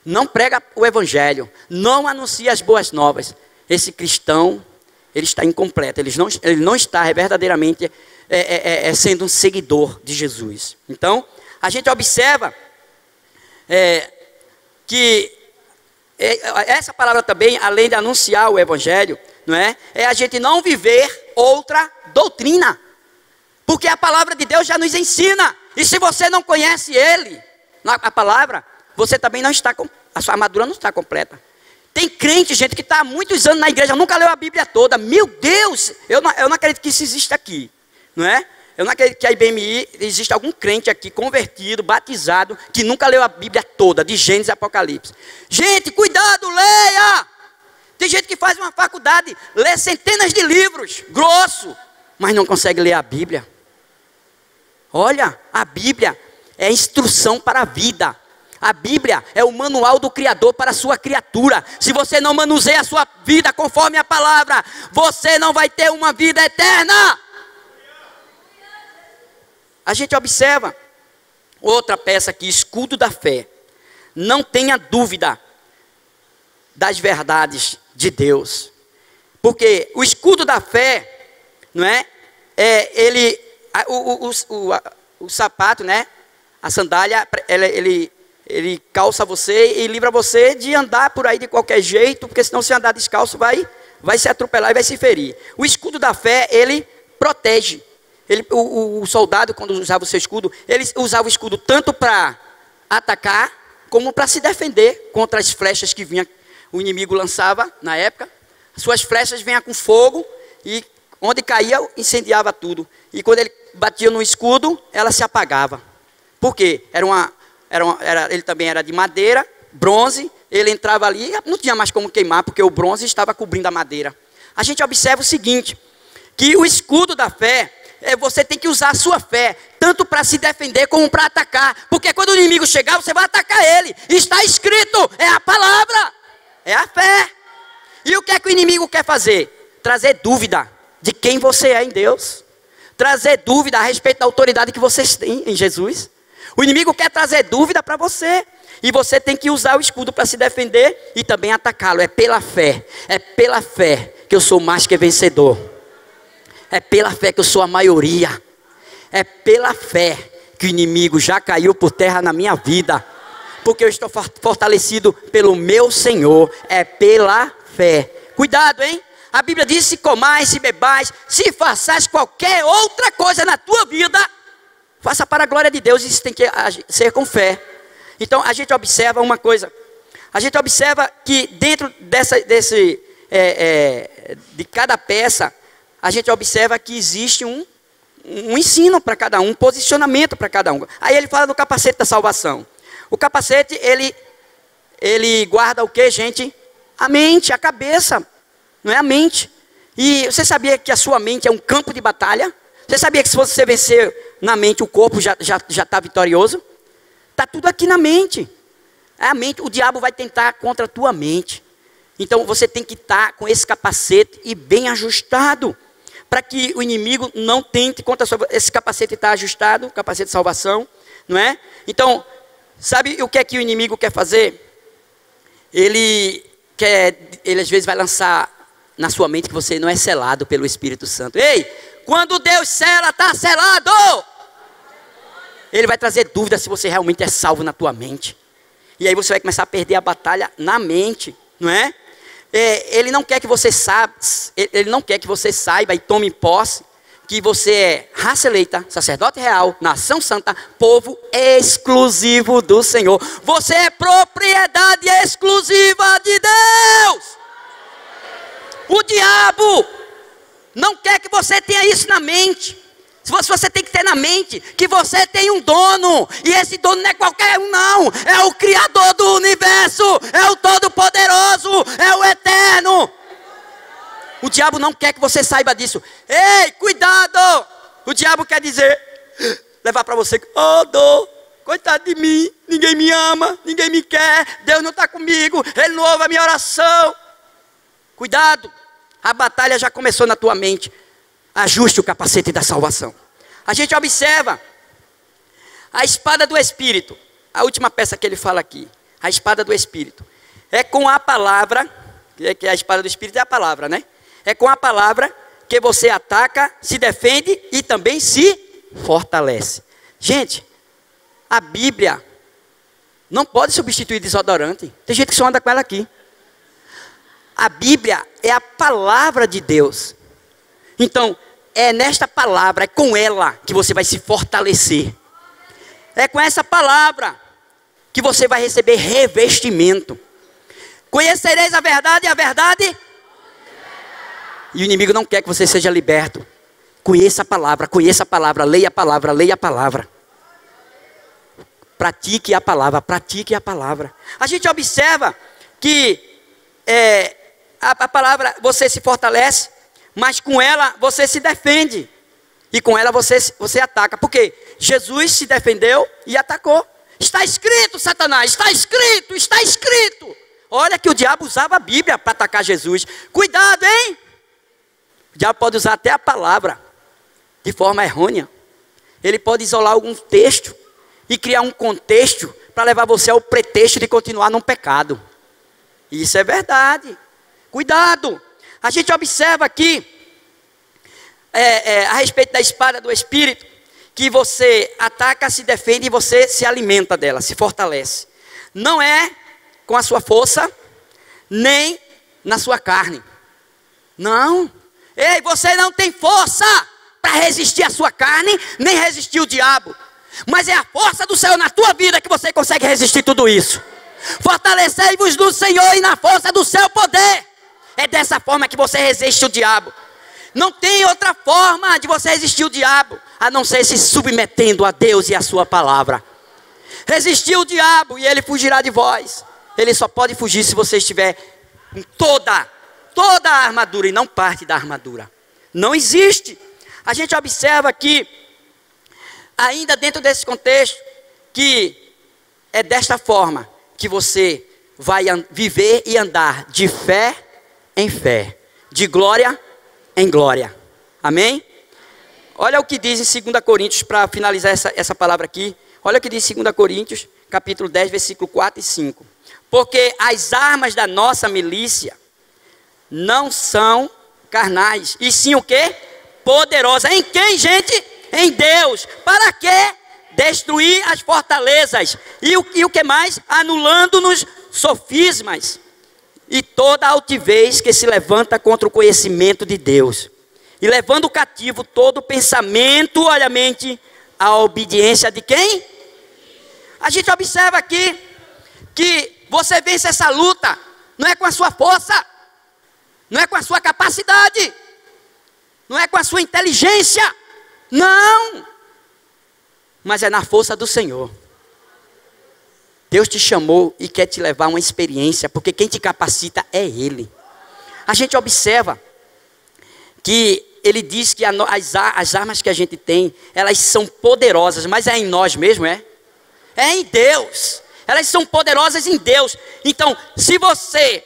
não prega o evangelho, não anuncia as boas novas, esse cristão, ele está incompleto, ele não está verdadeiramente sendo um seguidor de Jesus. Então, a gente observa que essa palavra também, além de anunciar o evangelho, não é a gente não viver outra doutrina, porque a palavra de Deus já nos ensina, e se você não conhece ele, a palavra, você também não está, a sua armadura não está completa. Tem crente, gente, que está há muitos anos na igreja, nunca leu a Bíblia toda. Meu Deus, eu não acredito que isso exista aqui, não é? Eu não acredito que a IBMI, existe algum crente aqui, convertido, batizado, que nunca leu a Bíblia toda, de Gênesis e Apocalipse. Gente, cuidado, leia! Tem gente que faz uma faculdade, lê centenas de livros, grosso, mas não consegue ler a Bíblia. Olha, a Bíblia é instrução para a vida. A Bíblia é o manual do Criador para a sua criatura. Se você não manuseia a sua vida conforme a palavra, você não vai ter uma vida eterna. A gente observa outra peça aqui, escudo da fé. Não tenha dúvida das verdades de Deus. Porque o escudo da fé, não é? O sapato, né? A sandália, ele calça você e livra você de andar por aí de qualquer jeito, porque senão se andar descalço vai se atropelar e vai se ferir. O escudo da fé, ele protege. O soldado, quando usava o seu escudo, ele usava o escudo tanto para atacar, como para se defender contra as flechas que o inimigo lançava na época. Suas flechas vinham com fogo e onde caía, incendiava tudo. E quando ele batia no escudo, ela se apagava. Por quê? Ele também era de madeira, bronze, ele entrava ali e não tinha mais como queimar, porque o bronze estava cobrindo a madeira. A gente observa o seguinte, que o escudo da fé, você tem que usar a sua fé, tanto para se defender como para atacar, porque quando o inimigo chegar, você vai atacar ele, está escrito, é a palavra, é a fé. E o que é que o inimigo quer fazer? Trazer dúvida de quem você é em Deus, trazer dúvida a respeito da autoridade que vocês têm em Jesus. O inimigo quer trazer dúvida para você, e você tem que usar o escudo para se defender e também atacá-lo. É pela fé que eu sou mais que vencedor. É pela fé que eu sou a maioria. É pela fé que o inimigo já caiu por terra na minha vida. Porque eu estou fortalecido pelo meu Senhor. É pela fé. Cuidado, hein? A Bíblia diz, se comais, se bebais, se façais qualquer outra coisa na tua vida, faça para a glória de Deus. Isso tem que ser com fé. Então a gente observa uma coisa. A gente observa que dentro de cada peça, a gente observa que existe um ensino para cada um, um posicionamento para cada um. Aí ele fala do capacete da salvação. O capacete, ele guarda o que, gente? A mente, a cabeça, não é a mente. E você sabia que a sua mente é um campo de batalha? Você sabia que se você vencer na mente, o corpo já está vitorioso? Está tudo aqui na mente. É a mente, o diabo vai tentar contra a tua mente. Então você tem que estar com esse capacete e bem ajustado. para que o inimigo não tente contra a sua... Esse capacete está ajustado, capacete de salvação, não é? Então, sabe o que é que o inimigo quer fazer? Ele às vezes vai lançar na sua mente que você não é selado pelo Espírito Santo. Ei, quando Deus sela, está selado. Ele vai trazer dúvida se você realmente é salvo na tua mente. E aí você vai começar a perder a batalha na mente, não é? Ele não quer que você saiba e tome posse que você é raça eleita, sacerdote real, nação santa, povo exclusivo do Senhor. Você é propriedade exclusiva de Deus. O diabo não quer que você tenha isso na mente. Você tem que ter na mente que você tem um dono. E esse dono não é qualquer um, não. É o Criador do universo. É o Todo-Poderoso. É o Eterno. O diabo não quer que você saiba disso. Ei, cuidado. O diabo quer dizer, levar para você, oh, dor, coitado de mim. Ninguém me ama, ninguém me quer. Deus não está comigo, Ele não ouve a minha oração. Cuidado. A batalha já começou na tua mente. Ajuste o capacete da salvação. A gente observa a espada do Espírito. A última peça que ele fala aqui. A espada do Espírito. É com a palavra, que a espada do Espírito é a palavra, né? É com a palavra que você ataca, se defende e também se fortalece. Gente, a Bíblia não pode substituir desodorante. Tem gente que só anda com ela aqui. A Bíblia é a palavra de Deus. Então, é nesta palavra, é com ela que você vai se fortalecer. É com essa palavra que você vai receber revestimento. Conhecereis a verdade e a verdade... E o inimigo não quer que você seja liberto. Conheça a palavra, leia a palavra, leia a palavra. Pratique a palavra, pratique a palavra. A gente observa que a palavra você se fortalece, mas com ela você se defende. E com ela você ataca. Porque Jesus se defendeu e atacou. Está escrito, Satanás, está escrito, está escrito. Olha que o diabo usava a Bíblia para atacar Jesus. Cuidado, hein? O diabo pode usar até a palavra de forma errônea. Ele pode isolar algum texto e criar um contexto para levar você ao pretexto de continuar num pecado. Isso é verdade. Cuidado. A gente observa aqui, a respeito da espada do Espírito, que você ataca, se defende e você se alimenta dela, se fortalece. Não é com a sua força, nem na sua carne. Não. Ei, você não tem força para resistir à sua carne, nem resistir o diabo. Mas é a força do Senhor na tua vida que você consegue resistir tudo isso. Fortalecei-vos do Senhor e na força do seu poder. É dessa forma que você resiste o diabo. Não tem outra forma de você resistir o diabo, a não ser se submetendo a Deus e a sua palavra. Resistir o diabo e ele fugirá de vós. Ele só pode fugir se você estiver com toda a armadura e não parte da armadura. Não existe. A gente observa que, ainda dentro desse contexto, que é desta forma que você vai viver e andar de fé em fé, de glória em glória. Amém? Olha o que diz em 2 Coríntios, para finalizar essa palavra aqui. Olha o que diz em 2 Coríntios, capítulo 10, versículo 4 e 5. Porque as armas da nossa milícia não são carnais, e sim o quê? Poderosas. Em quem, gente? Em Deus. Para quê? Destruir as fortalezas. E o que mais? Anulando-nos sofismas e toda altivez que se levanta contra o conhecimento de Deus. E levando cativo todo pensamento, olha a mente, à obediência de quem? A gente observa aqui que você vence essa luta, não é com a sua força, não é com a sua capacidade, não é com a sua inteligência, não, mas é na força do Senhor. Deus te chamou e quer te levar a uma experiência, porque quem te capacita é Ele. A gente observa que Ele diz que as armas que a gente tem, elas são poderosas, mas é em nós mesmo, é? É em Deus. Elas são poderosas em Deus. Então, se você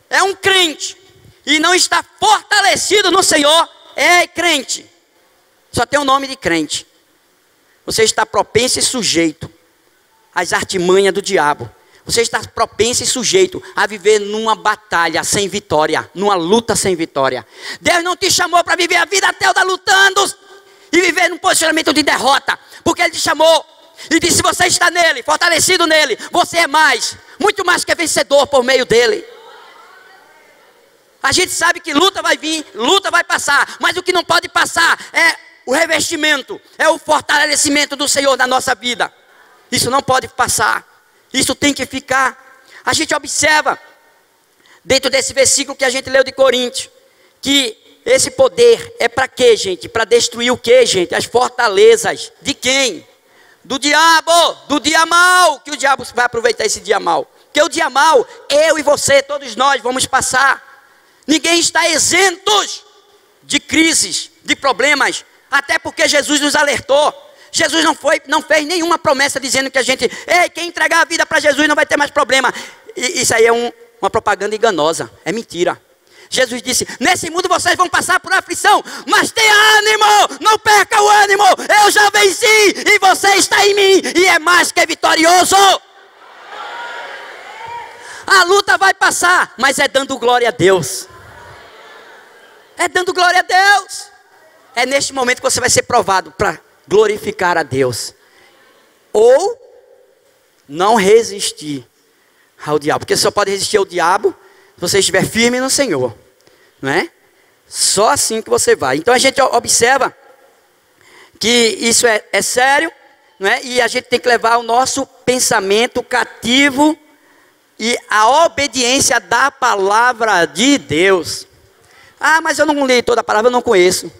é um crente e não está fortalecido no Senhor, é crente, só tem o nome de crente, você está propenso e sujeito às artimanhas do diabo. Você está propenso e sujeito a viver numa batalha sem vitória, numa luta sem vitória. Deus não te chamou para viver a vida toda lutando e viver num posicionamento de derrota, porque Ele te chamou e disse: se você está nele, fortalecido nele, você é mais, muito mais que vencedor por meio dele. A gente sabe que luta vai vir, luta vai passar, mas o que não pode passar é o revestimento, é o fortalecimento do Senhor na nossa vida. Isso não pode passar, isso tem que ficar. A gente observa, dentro desse versículo que a gente leu de Coríntios, que esse poder é para quê, gente? Para destruir o quê, gente? As fortalezas de quem? Do diabo, do dia mal, que o diabo vai aproveitar esse dia mal. Porque o dia mal, eu e você, todos nós vamos passar. Ninguém está isentos de crises, de problemas, até porque Jesus nos alertou. Jesus não fez nenhuma promessa dizendo que a gente, quem entregar a vida para Jesus não vai ter mais problema. Isso aí é uma propaganda enganosa, é mentira. Jesus disse: nesse mundo vocês vão passar por aflição, mas tenha ânimo, não perca o ânimo, eu já venci e você está em mim e é mais que vitorioso. A luta vai passar, mas é dando glória a Deus. É dando glória a Deus. É neste momento que você vai ser provado para glorificar a Deus, ou não resistir ao diabo, porque você só pode resistir ao diabo se você estiver firme no Senhor, não é? Só assim que você vai. Então a gente observa que isso é sério, não é? E a gente tem que levar o nosso pensamento cativo e a obediência da palavra de Deus. Ah, mas eu não li toda a palavra, eu não conheço.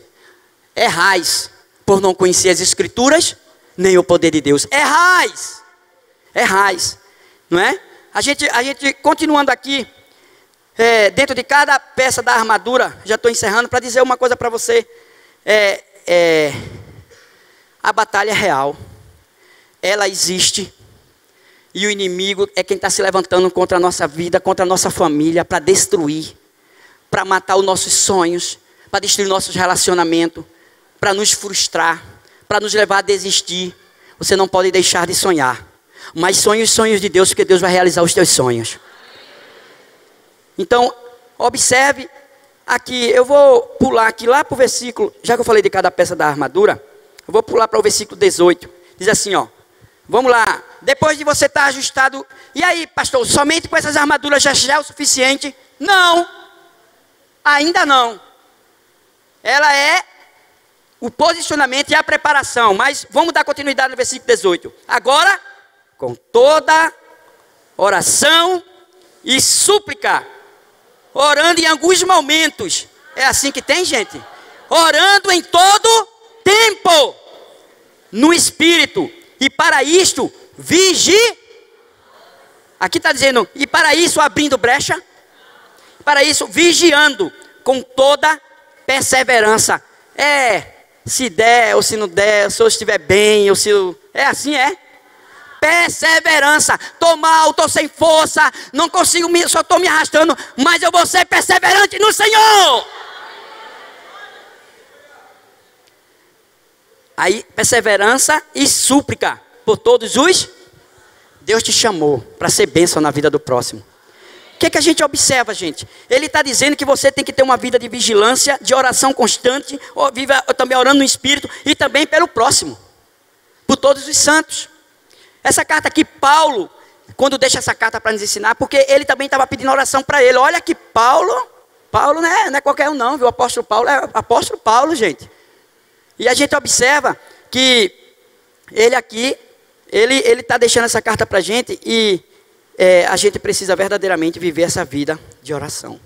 Errais por não conhecer as Escrituras, nem o poder de Deus. Errais, não é? A gente continuando aqui, dentro de cada peça da armadura, já estou encerrando para dizer uma coisa para você. A batalha é real, ela existe, e o inimigo é quem está se levantando contra a nossa vida, contra a nossa família, para destruir, para matar os nossos sonhos, para destruir nossos relacionamentos, para nos frustrar, para nos levar a desistir. Você não pode deixar de sonhar, mas sonhe os sonhos de Deus, porque Deus vai realizar os teus sonhos. Então, observe aqui, eu vou pular aqui lá para o versículo, já que eu falei de cada peça da armadura, eu vou pular para o versículo 18, diz assim, ó, vamos lá, depois de você estar ajustado, e aí pastor, somente com essas armaduras já é o suficiente? Não, ainda não. Ela é o posicionamento e a preparação, mas vamos dar continuidade no versículo 18. Agora, com toda oração e súplica, orando em alguns momentos, é assim que tem, gente? Orando em todo tempo, no Espírito, e para isto, aqui está dizendo, e para isso abrindo brecha, para isso vigiando, com toda perseverança. Se der ou se não der, se eu estiver bem, ou se eu... Perseverança. Estou mal, estou sem força, não consigo, só estou me arrastando, mas eu vou ser perseverante no Senhor. Aí, perseverança e súplica por todos os... Deus te chamou para ser bênção na vida do próximo. O que a gente observa, gente? Ele está dizendo que você tem que ter uma vida de vigilância, de oração constante, também orando no Espírito e também pelo próximo, por todos os santos. Essa carta aqui, Paulo, quando deixa essa carta para nos ensinar, porque ele também estava pedindo oração para ele. Olha que Paulo não é qualquer um não, viu? O apóstolo Paulo é apóstolo Paulo, gente. E a gente observa que ele aqui, ele está deixando essa carta para a gente e... a gente precisa verdadeiramente viver essa vida de oração.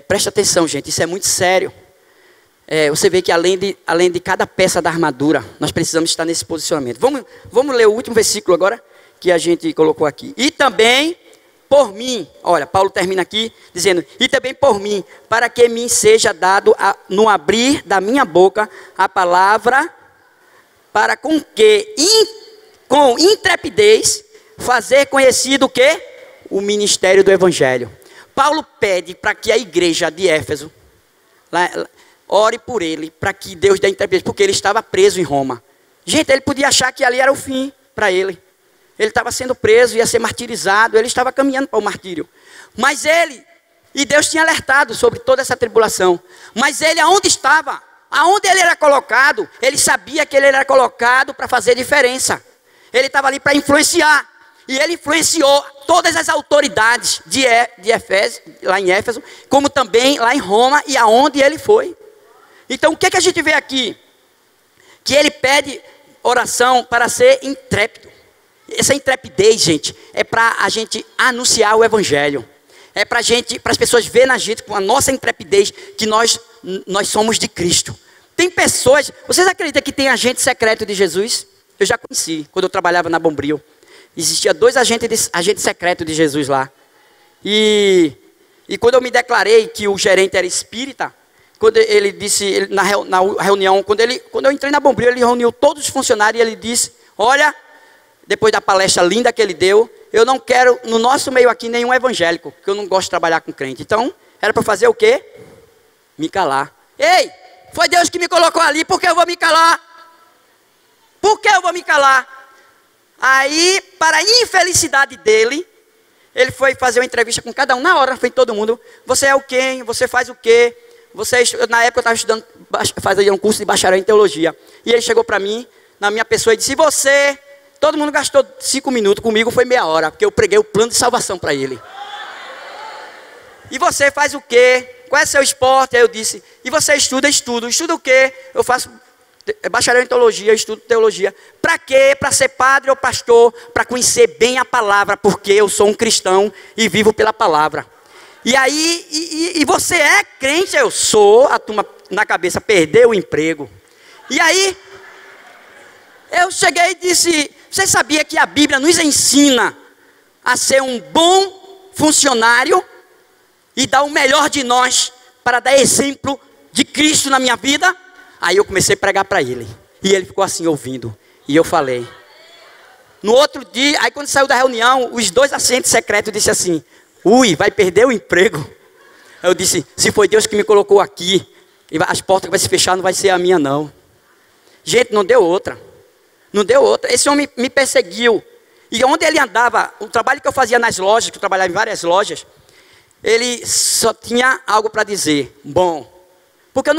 Presta atenção, gente, isso é muito sério. Você vê que além de cada peça da armadura, nós precisamos estar nesse posicionamento. Vamos ler o último versículo agora, que a gente colocou aqui. E também por mim, olha, Paulo termina aqui dizendo, e também por mim, para que me seja dado no abrir da minha boca a palavra, para com que, com intrepidez, fazer conhecido o quê? O ministério do Evangelho. Paulo pede para que a igreja de Éfeso, ore por ele, para que Deus dê interpretação, porque ele estava preso em Roma. Gente, ele podia achar que ali era o fim para ele. Ele estava sendo preso, ia ser martirizado, ele estava caminhando para o martírio. Mas ele, e Deus tinha alertado sobre toda essa tribulação. Mas ele, aonde estava, aonde ele era colocado, ele sabia que ele era colocado para fazer diferença. Ele estava ali para influenciar. E ele influenciou todas as autoridades de Éfeso, lá em Éfeso, como também lá em Roma e aonde ele foi. Então o que a gente vê aqui? Que ele pede oração para ser intrépido. Essa intrepidez, gente, é para a gente anunciar o evangelho. É para as pessoas verem na gente com a nossa intrepidez que nós somos de Cristo. Tem pessoas, vocês acreditam que tem agente secreto de Jesus? Eu já conheci, quando eu trabalhava na Bombril. Existia 2 agentes secretos de Jesus lá. E quando eu me declarei que o gerente era espírita, quando ele disse, na reunião, quando eu entrei na Bombril, ele reuniu todos os funcionários e ele disse, olha, depois da palestra linda que ele deu, eu não quero no nosso meio aqui nenhum evangélico, porque eu não gosto de trabalhar com crente. Então, era para fazer o quê? Me calar. Ei, foi Deus que me colocou ali, por que eu vou me calar? Por que eu vou me calar? Aí, para a infelicidade dele, ele foi fazer uma entrevista com cada um na hora, foi todo mundo. Você é o quem? Você faz o quê? Na época eu estava fazendo um curso de bacharel em teologia. E ele chegou para mim, na minha pessoa, e disse, você... Todo mundo gastou 5 minutos, comigo foi meia hora, porque eu preguei o plano de salvação para ele. E você faz o quê? Qual é seu esporte? Aí eu disse, e você estuda? Estudo. Estuda o quê? Eu faço bacharel em teologia, estudo teologia. Para quê? Para ser padre ou pastor? Para conhecer bem a palavra, porque eu sou um cristão e vivo pela palavra. E aí, e você é crente? Eu sou. A turma na cabeça perdeu o emprego. E aí, eu cheguei e disse, você sabia que a Bíblia nos ensina a ser um bom funcionário e dar o melhor de nós para dar exemplo de Cristo na minha vida? Aí eu comecei a pregar para ele. E ele ficou assim ouvindo. E eu falei. No outro dia, aí quando saiu da reunião, os 2 agentes secretos disseram assim, ui, vai perder o emprego. Aí eu disse, se foi Deus que me colocou aqui, as portas que vai se fechar não vai ser a minha não. Gente, não deu outra. Não deu outra. Esse homem me perseguiu. E onde ele andava, o trabalho que eu fazia nas lojas, que eu trabalhava em várias lojas, ele só tinha algo para dizer. Bom, porque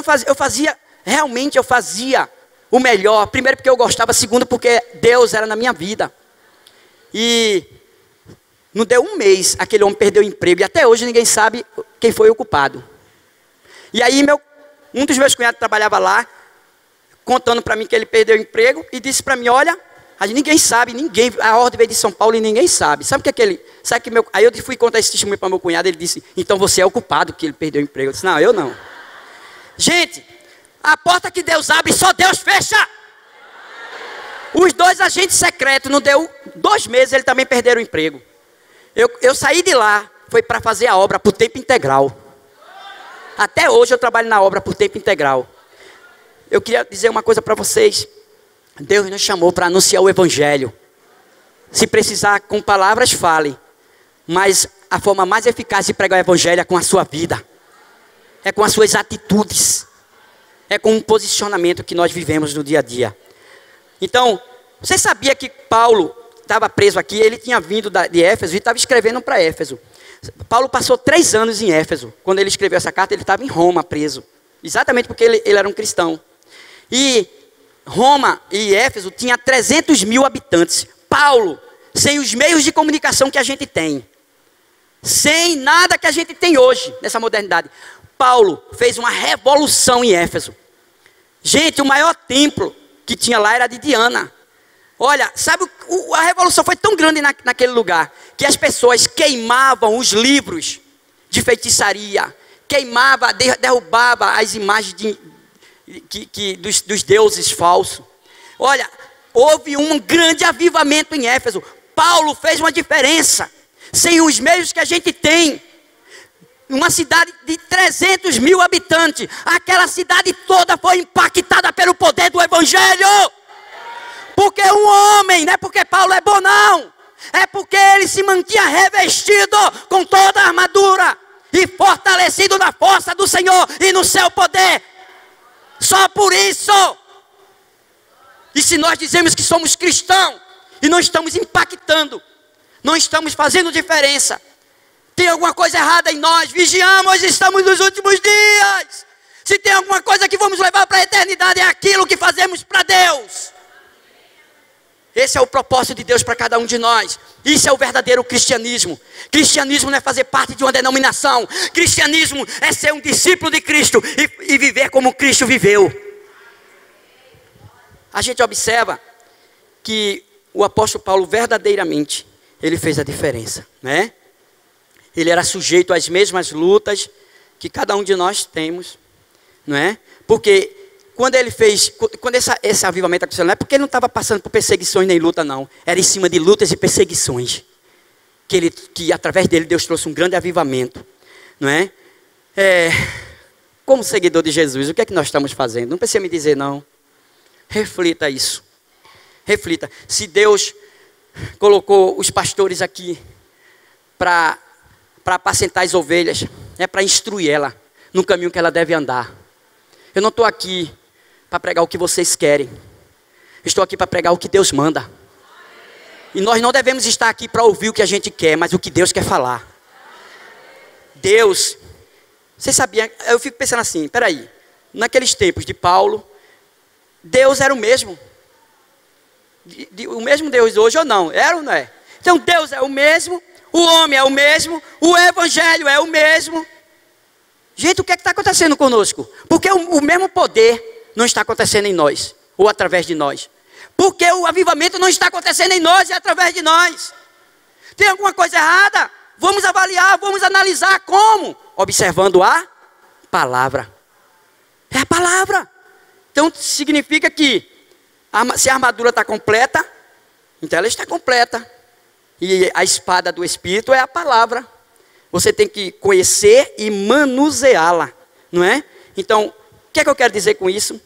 realmente eu fazia o melhor. Primeiro porque eu gostava, segundo porque Deus era na minha vida. E não deu um mês, aquele homem perdeu o emprego. E até hoje ninguém sabe quem foi o culpado. E aí um dos meus cunhados trabalhava lá, contando para mim que ele perdeu o emprego, e disse para mim, olha, ninguém sabe, a ordem veio de São Paulo e ninguém sabe. Sabe o que aí eu fui contar esse testemunho para meu cunhado, ele disse, então você é o culpado que ele perdeu o emprego. Eu disse, não, eu não. Gente, a porta que Deus abre, só Deus fecha. Os 2 agentes secretos, não deu 2 meses, eles também perderam o emprego. Eu saí de lá, foi para fazer a obra por tempo integral. Até hoje eu trabalho na obra por tempo integral. Eu queria dizer uma coisa para vocês. Deus nos chamou para anunciar o evangelho. Se precisar com palavras, fale. Mas a forma mais eficaz de pregar o evangelho é com a sua vida. É com as suas atitudes. É com um posicionamento que nós vivemos no dia a dia. Então, você sabia que Paulo estava preso aqui? Ele tinha vindo de Éfeso e estava escrevendo para Éfeso. Paulo passou 3 anos em Éfeso. Quando ele escreveu essa carta, ele estava em Roma preso. Exatamente porque ele era um cristão. E Roma e Éfeso tinha 300 mil habitantes. Paulo, sem os meios de comunicação que a gente tem, sem nada que a gente tem hoje, nessa modernidade, Paulo fez uma revolução em Éfeso. Gente, o maior templo que tinha lá era de Diana. Olha, sabe, a revolução foi tão grande naquele lugar, que as pessoas queimavam os livros de feitiçaria, derrubava as imagens dos deuses falsos. Olha, houve um grande avivamento em Éfeso. Paulo fez uma diferença. Sem os meios que a gente tem, uma cidade de 300 mil habitantes, aquela cidade toda foi impactada pelo poder do evangelho. Porque um homem, não é porque Paulo é bom não, é porque ele se mantinha revestido com toda a armadura e fortalecido na força do Senhor e no seu poder. Só por isso. E se nós dizemos que somos cristãos e não estamos impactando, não estamos fazendo diferença, tem alguma coisa errada em nós. Vigiamos, estamos nos últimos dias. Se tem alguma coisa que vamos levar para a eternidade, é aquilo que fazemos para Deus. Esse é o propósito de Deus para cada um de nós. Isso é o verdadeiro cristianismo. Cristianismo não é fazer parte de uma denominação. Cristianismo é ser um discípulo de Cristo e viver como Cristo viveu. A gente observa que o apóstolo Paulo verdadeiramente, ele fez a diferença, né? Ele era sujeito às mesmas lutas que cada um de nós temos, não é? Porque quando esse avivamento aconteceu, não é porque ele não estava passando por perseguições nem luta, não. Era em cima de lutas e perseguições. Que através dele Deus trouxe um grande avivamento, não é? Como seguidor de Jesus, o que é que nós estamos fazendo? Não precisa me dizer, não. Reflita isso. Reflita. Se Deus colocou os pastores aqui para apacentar as ovelhas, é para instruir ela no caminho que ela deve andar. Eu não estou aqui para pregar o que vocês querem. Estou aqui para pregar o que Deus manda. E nós não devemos estar aqui para ouvir o que a gente quer, mas o que Deus quer falar. Deus, você sabia, eu fico pensando assim, peraí, naqueles tempos de Paulo, Deus era o mesmo. O mesmo Deus hoje ou não? Era ou não é? Então Deus é o mesmo, o homem é o mesmo, o evangelho é o mesmo. Gente, o que é que está acontecendo conosco? Porque o mesmo poder não está acontecendo em nós, ou através de nós. Porque o avivamento não está acontecendo em nós e através de nós. Tem alguma coisa errada? Vamos avaliar, vamos analisar como? Observando a palavra. É a palavra. Então significa que se a armadura está completa, então ela está completa. E a espada do Espírito é a palavra. Você tem que conhecer e manuseá-la, não é? Então, o que é que eu quero dizer com isso?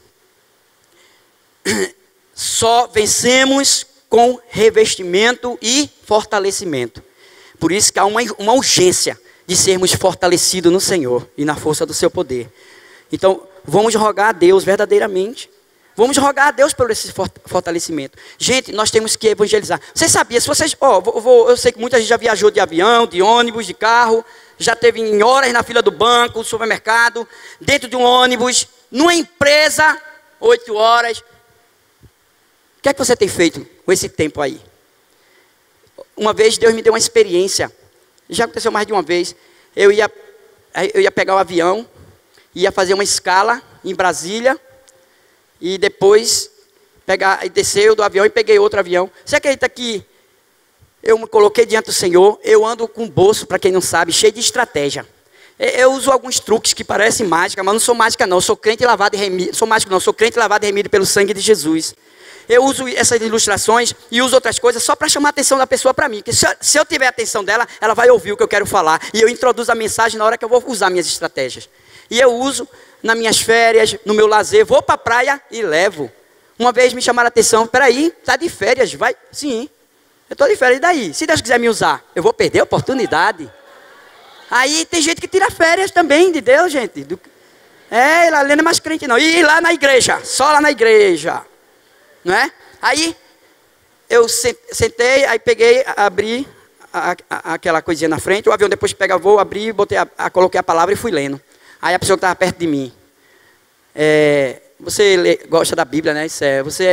Só vencemos com revestimento e fortalecimento. Por isso que há uma urgência de sermos fortalecidos no Senhor e na força do seu poder. Então, vamos rogar a Deus verdadeiramente. Vamos rogar a Deus por esse fortalecimento. Gente, nós temos que evangelizar. Você sabia, se vocês... eu sei que muita gente já viajou de avião, de ônibus, de carro. Já teve em horas na fila do banco, no supermercado, dentro de um ônibus, numa empresa, 8 horas. O que é que você tem feito com esse tempo aí? Uma vez Deus me deu uma experiência. Já aconteceu mais de uma vez. Eu ia pegar o avião, ia fazer uma escala em Brasília, e depois desceu do avião e peguei outro avião. Você acredita que eu me coloquei diante do Senhor? Eu ando com um bolso, para quem não sabe, cheio de estratégia. Eu uso alguns truques que parecem mágica, mas não sou mágica não. Sou crente lavado e remido. Sou mágico não, sou crente lavado e remido pelo sangue de Jesus. Eu uso essas ilustrações e uso outras coisas só para chamar a atenção da pessoa para mim. Porque se eu tiver a atenção dela, ela vai ouvir o que eu quero falar. E eu introduzo a mensagem na hora que eu vou usar minhas estratégias. E eu uso nas minhas férias, no meu lazer, vou para a praia e levo. Uma vez me chamaram a atenção, peraí, está de férias, vai? Sim, eu estou de férias, e daí? Se Deus quiser me usar, eu vou perder a oportunidade. Aí tem gente que tira férias também de Deus, gente. Ela não é mais crente não. E lá na igreja, só lá na igreja. Não é? Aí eu sentei, aí peguei, abri aquela coisinha na frente, o avião depois pega voo, abri, coloquei a palavra e fui lendo. Aí a pessoa que estava perto de mim, você gosta da Bíblia, né? Você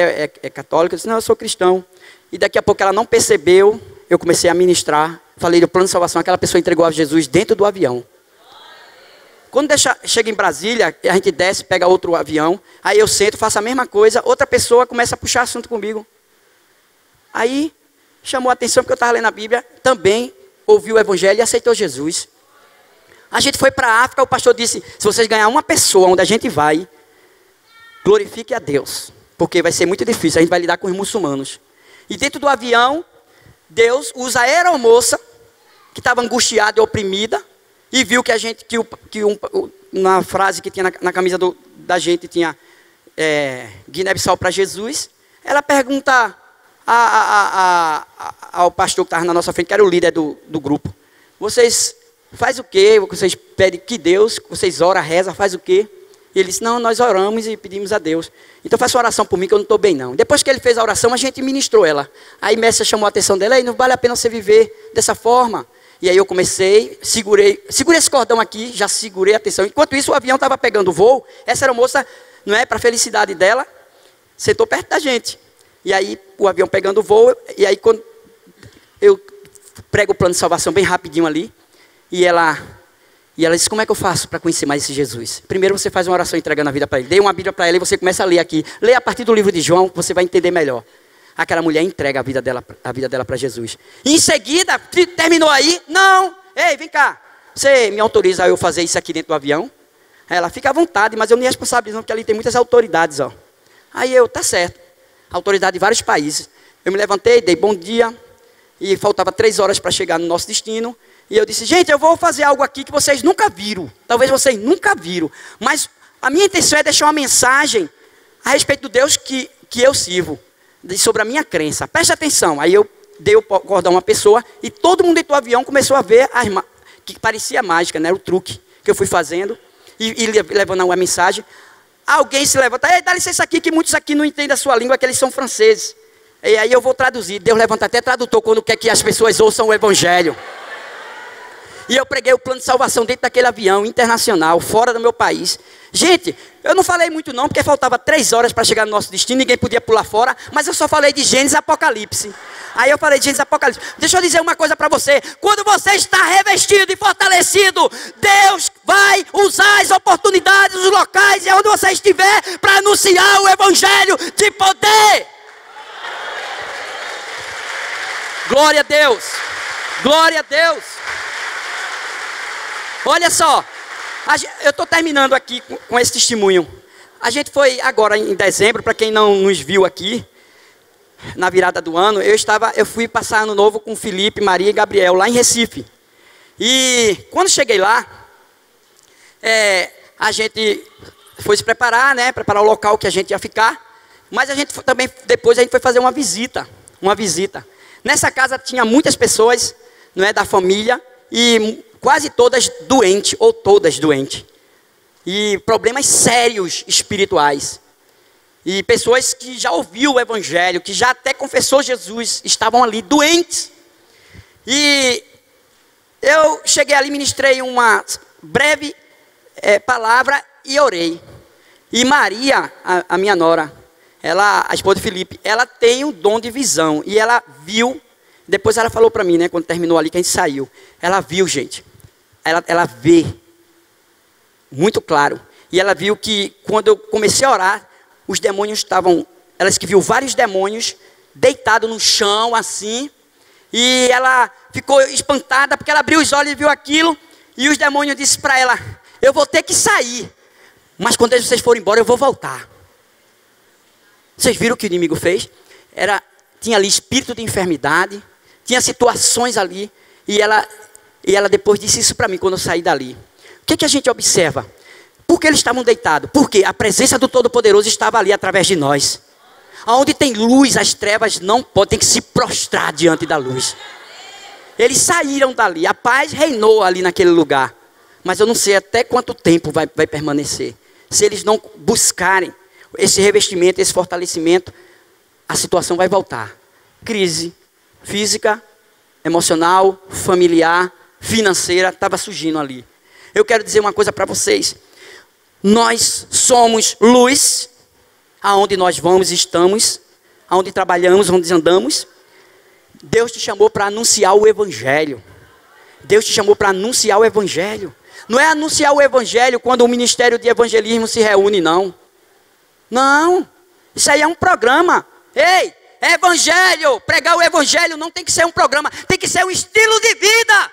é católico? Eu disse, não, eu sou cristão. E daqui a pouco ela não percebeu, eu comecei a ministrar, falei do plano de salvação, aquela pessoa entregou a Jesus dentro do avião. Quando chega em Brasília, a gente desce, pega outro avião, aí eu sento, faço a mesma coisa, outra pessoa começa a puxar assunto comigo. Aí chamou a atenção porque eu estava lendo a Bíblia, também ouviu o Evangelho e aceitou Jesus. A gente foi para a África, o pastor disse, se vocês ganhar uma pessoa onde a gente vai, glorifique a Deus, porque vai ser muito difícil, a gente vai lidar com os muçulmanos. E dentro do avião, Deus usa a aeromoça, que estava angustiada e oprimida, e viu que a gente, na frase que tinha na camisa da gente, tinha Guiné-Bissau para Jesus. Ela pergunta ao pastor que estava na nossa frente, que era o líder do grupo. Vocês fazem o quê? Vocês pedem que Deus, vocês oram, rezam, faz o quê? E ele disse, não, nós oramos e pedimos a Deus. Então faça uma oração por mim que eu não estou bem não. Depois que ele fez a oração, a gente ministrou ela. Aí Messia chamou a atenção dela, não vale a pena você viver dessa forma. E aí eu comecei, segurei esse cordão aqui, já segurei a atenção. Enquanto isso o avião estava pegando voo, essa era a moça, não é, para a felicidade dela, sentou perto da gente. E aí o avião pegando voo, e aí quando eu prego o plano de salvação bem rapidinho ali, e ela disse, como é que eu faço para conhecer mais esse Jesus? Primeiro você faz uma oração entregando a vida para ele. Dei uma Bíblia para ela e você começa a ler aqui. Lê a partir do livro de João, você vai entender melhor. Aquela mulher entrega a vida dela para Jesus. E em seguida, terminou aí? Não. Ei, vem cá. Você me autoriza a eu fazer isso aqui dentro do avião? Ela, fica à vontade, mas eu me responsabilizo não, porque ali tem muitas autoridades, ó. Aí eu, tá certo. Autoridade de vários países. Eu me levantei, dei bom dia. E faltava 3 horas para chegar no nosso destino. E eu disse, gente, eu vou fazer algo aqui que vocês nunca viram. Talvez vocês nunca viram. Mas a minha intenção é deixar uma mensagem a respeito do Deus que eu sirvo. Sobre a minha crença. Preste atenção. Aí eu dei o cordão a uma pessoa. E todo mundo dentro do avião começou a ver que parecia mágica, né? O truque que eu fui fazendo. E levando uma mensagem. Alguém se levanta. Ei, dá licença aqui que muitos aqui não entendem a sua língua, que eles são franceses. E aí eu vou traduzir. Deus levanta até tradutor quando quer que as pessoas ouçam o evangelho. E eu preguei o plano de salvação dentro daquele avião internacional, fora do meu país. Gente, eu não falei muito não, porque faltava 3 horas para chegar no nosso destino, ninguém podia pular fora, mas eu só falei de Gênesis e Apocalipse. Aí eu falei de Gênesis e Apocalipse. Deixa eu dizer uma coisa para você. Quando você está revestido e fortalecido, Deus vai usar as oportunidades, os locais e onde você estiver para anunciar o evangelho de poder. Glória a Deus. Glória a Deus. Olha só, eu estou terminando aqui com esse testemunho. A gente foi agora em dezembro, para quem não nos viu aqui, na virada do ano, eu fui passar ano novo com Felipe, Maria e Gabriel, lá em Recife. E quando cheguei lá, a gente foi se preparar, né, preparar o local que a gente ia ficar. Mas a gente também, depois a gente foi fazer uma visita. Nessa casa tinha muitas pessoas, não é, da família, e quase todas doentes, ou todas doentes. E problemas sérios espirituais. E pessoas que já ouviu o evangelho, que já até confessou Jesus, estavam ali doentes. E eu cheguei ali, ministrei uma breve palavra e orei. E Maria, a minha nora, a esposa de Felipe, ela tem um dom de visão. E ela viu, depois ela falou para mim, né, quando terminou ali, que a gente saiu. Ela viu, gente. Ela vê muito claro. E ela viu que quando eu comecei a orar, os demônios estavam... Ela disse que viu vários demônios deitados no chão, assim. E ela ficou espantada, porque ela abriu os olhos e viu aquilo. E os demônios disseram para ela, eu vou ter que sair. Mas quando vocês forem embora, eu vou voltar. Vocês viram o que o inimigo fez? Tinha ali espírito de enfermidade. Tinha situações ali. E ela depois disse isso para mim, quando eu saí dali. O que a gente observa? Por que eles estavam deitados? Porque a presença do Todo-Poderoso estava ali através de nós. Onde tem luz, as trevas não podem, tem que se prostrar diante da luz. Eles saíram dali, a paz reinou ali naquele lugar. Mas eu não sei até quanto tempo vai permanecer. Se eles não buscarem esse revestimento, esse fortalecimento, a situação vai voltar. Crise física, emocional, familiar, financeira, estava surgindo ali. Eu quero dizer uma coisa para vocês. Nós somos luz, aonde nós vamos e estamos, aonde trabalhamos, onde andamos. Deus te chamou para anunciar o evangelho. Deus te chamou para anunciar o evangelho. Não é anunciar o evangelho quando o ministério de evangelismo se reúne, não. Não, isso aí é um programa. Ei, evangelho, pregar o evangelho não tem que ser um programa, tem que ser um estilo de vida.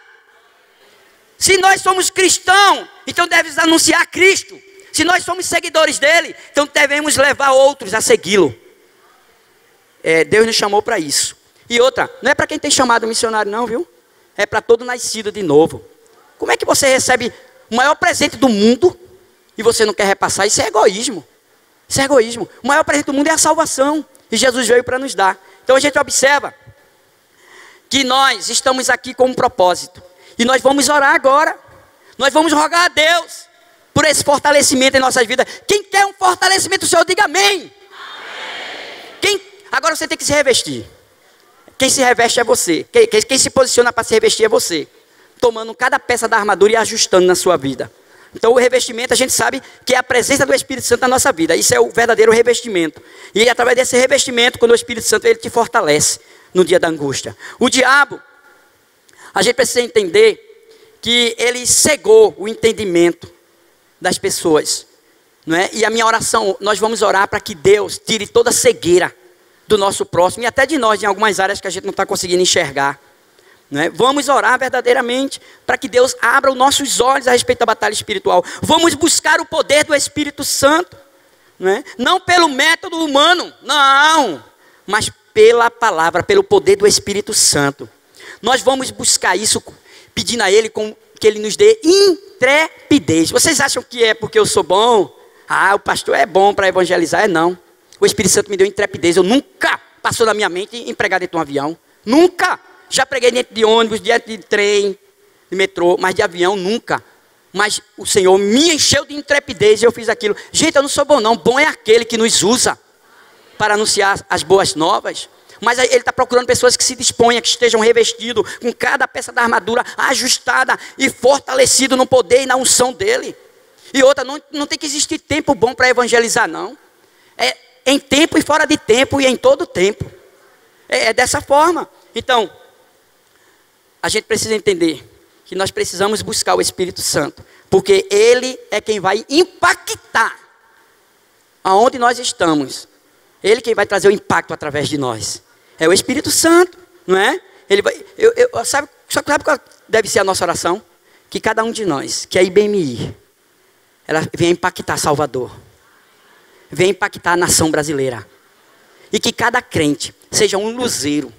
Se nós somos cristãos, então devemos anunciar Cristo. Se nós somos seguidores dele, então devemos levar outros a segui-lo. Deus nos chamou para isso. E outra, não é para quem tem chamado missionário não, viu? É para todo nascido de novo. Como é que você recebe o maior presente do mundo e você não quer repassar? Isso é egoísmo. Isso é egoísmo. O maior presente do mundo é a salvação. E Jesus veio para nos dar. Então a gente observa que nós estamos aqui com um propósito. E nós vamos orar agora. Nós vamos rogar a Deus por esse fortalecimento em nossas vidas. Quem quer um fortalecimento do Senhor, diga amém. Agora você tem que se revestir. Quem se reveste é você. Quem se posiciona para se revestir é você. Tomando cada peça da armadura e ajustando na sua vida. Então o revestimento a gente sabe que é a presença do Espírito Santo na nossa vida. Isso é o verdadeiro revestimento. E através desse revestimento, quando o Espírito Santo ele te fortalece no dia da angústia. O diabo, a gente precisa entender que ele cegou o entendimento das pessoas. Não é? E a minha oração, nós vamos orar para que Deus tire toda a cegueira do nosso próximo e até de nós em algumas áreas que a gente não está conseguindo enxergar. Não é? Vamos orar verdadeiramente para que Deus abra os nossos olhos a respeito da batalha espiritual. Vamos buscar o poder do Espírito Santo. Não é? Não pelo método humano, não, mas pela palavra, pelo poder do Espírito Santo. Nós vamos buscar isso pedindo a Ele que Ele nos dê intrepidez. Vocês acham que é porque eu sou bom? O pastor é bom para evangelizar? É não. O Espírito Santo me deu intrepidez. Eu nunca passou na minha mente em pregar dentro de um avião. Nunca. Já preguei dentro de ônibus, dentro de trem, de metrô, mas de avião nunca. Mas o Senhor me encheu de intrepidez e eu fiz aquilo. Gente, eu não sou bom não. Bom é aquele que nos usa para anunciar as boas novas. Mas Ele está procurando pessoas que se disponham, que estejam revestidos com cada peça da armadura ajustada e fortalecido no poder e na unção dEle. E outra, não tem que existir tempo bom para evangelizar não. É em tempo e fora de tempo e em todo tempo. É dessa forma. Então, a gente precisa entender que nós precisamos buscar o Espírito Santo. Porque Ele é quem vai impactar aonde nós estamos. Ele quem vai trazer o impacto através de nós. É o Espírito Santo, não é? Ele vai, sabe qual deve ser a nossa oração? Que cada um de nós, que a IBMI, ela venha impactar Salvador. Venha impactar a nação brasileira. E que cada crente seja um luzeiro.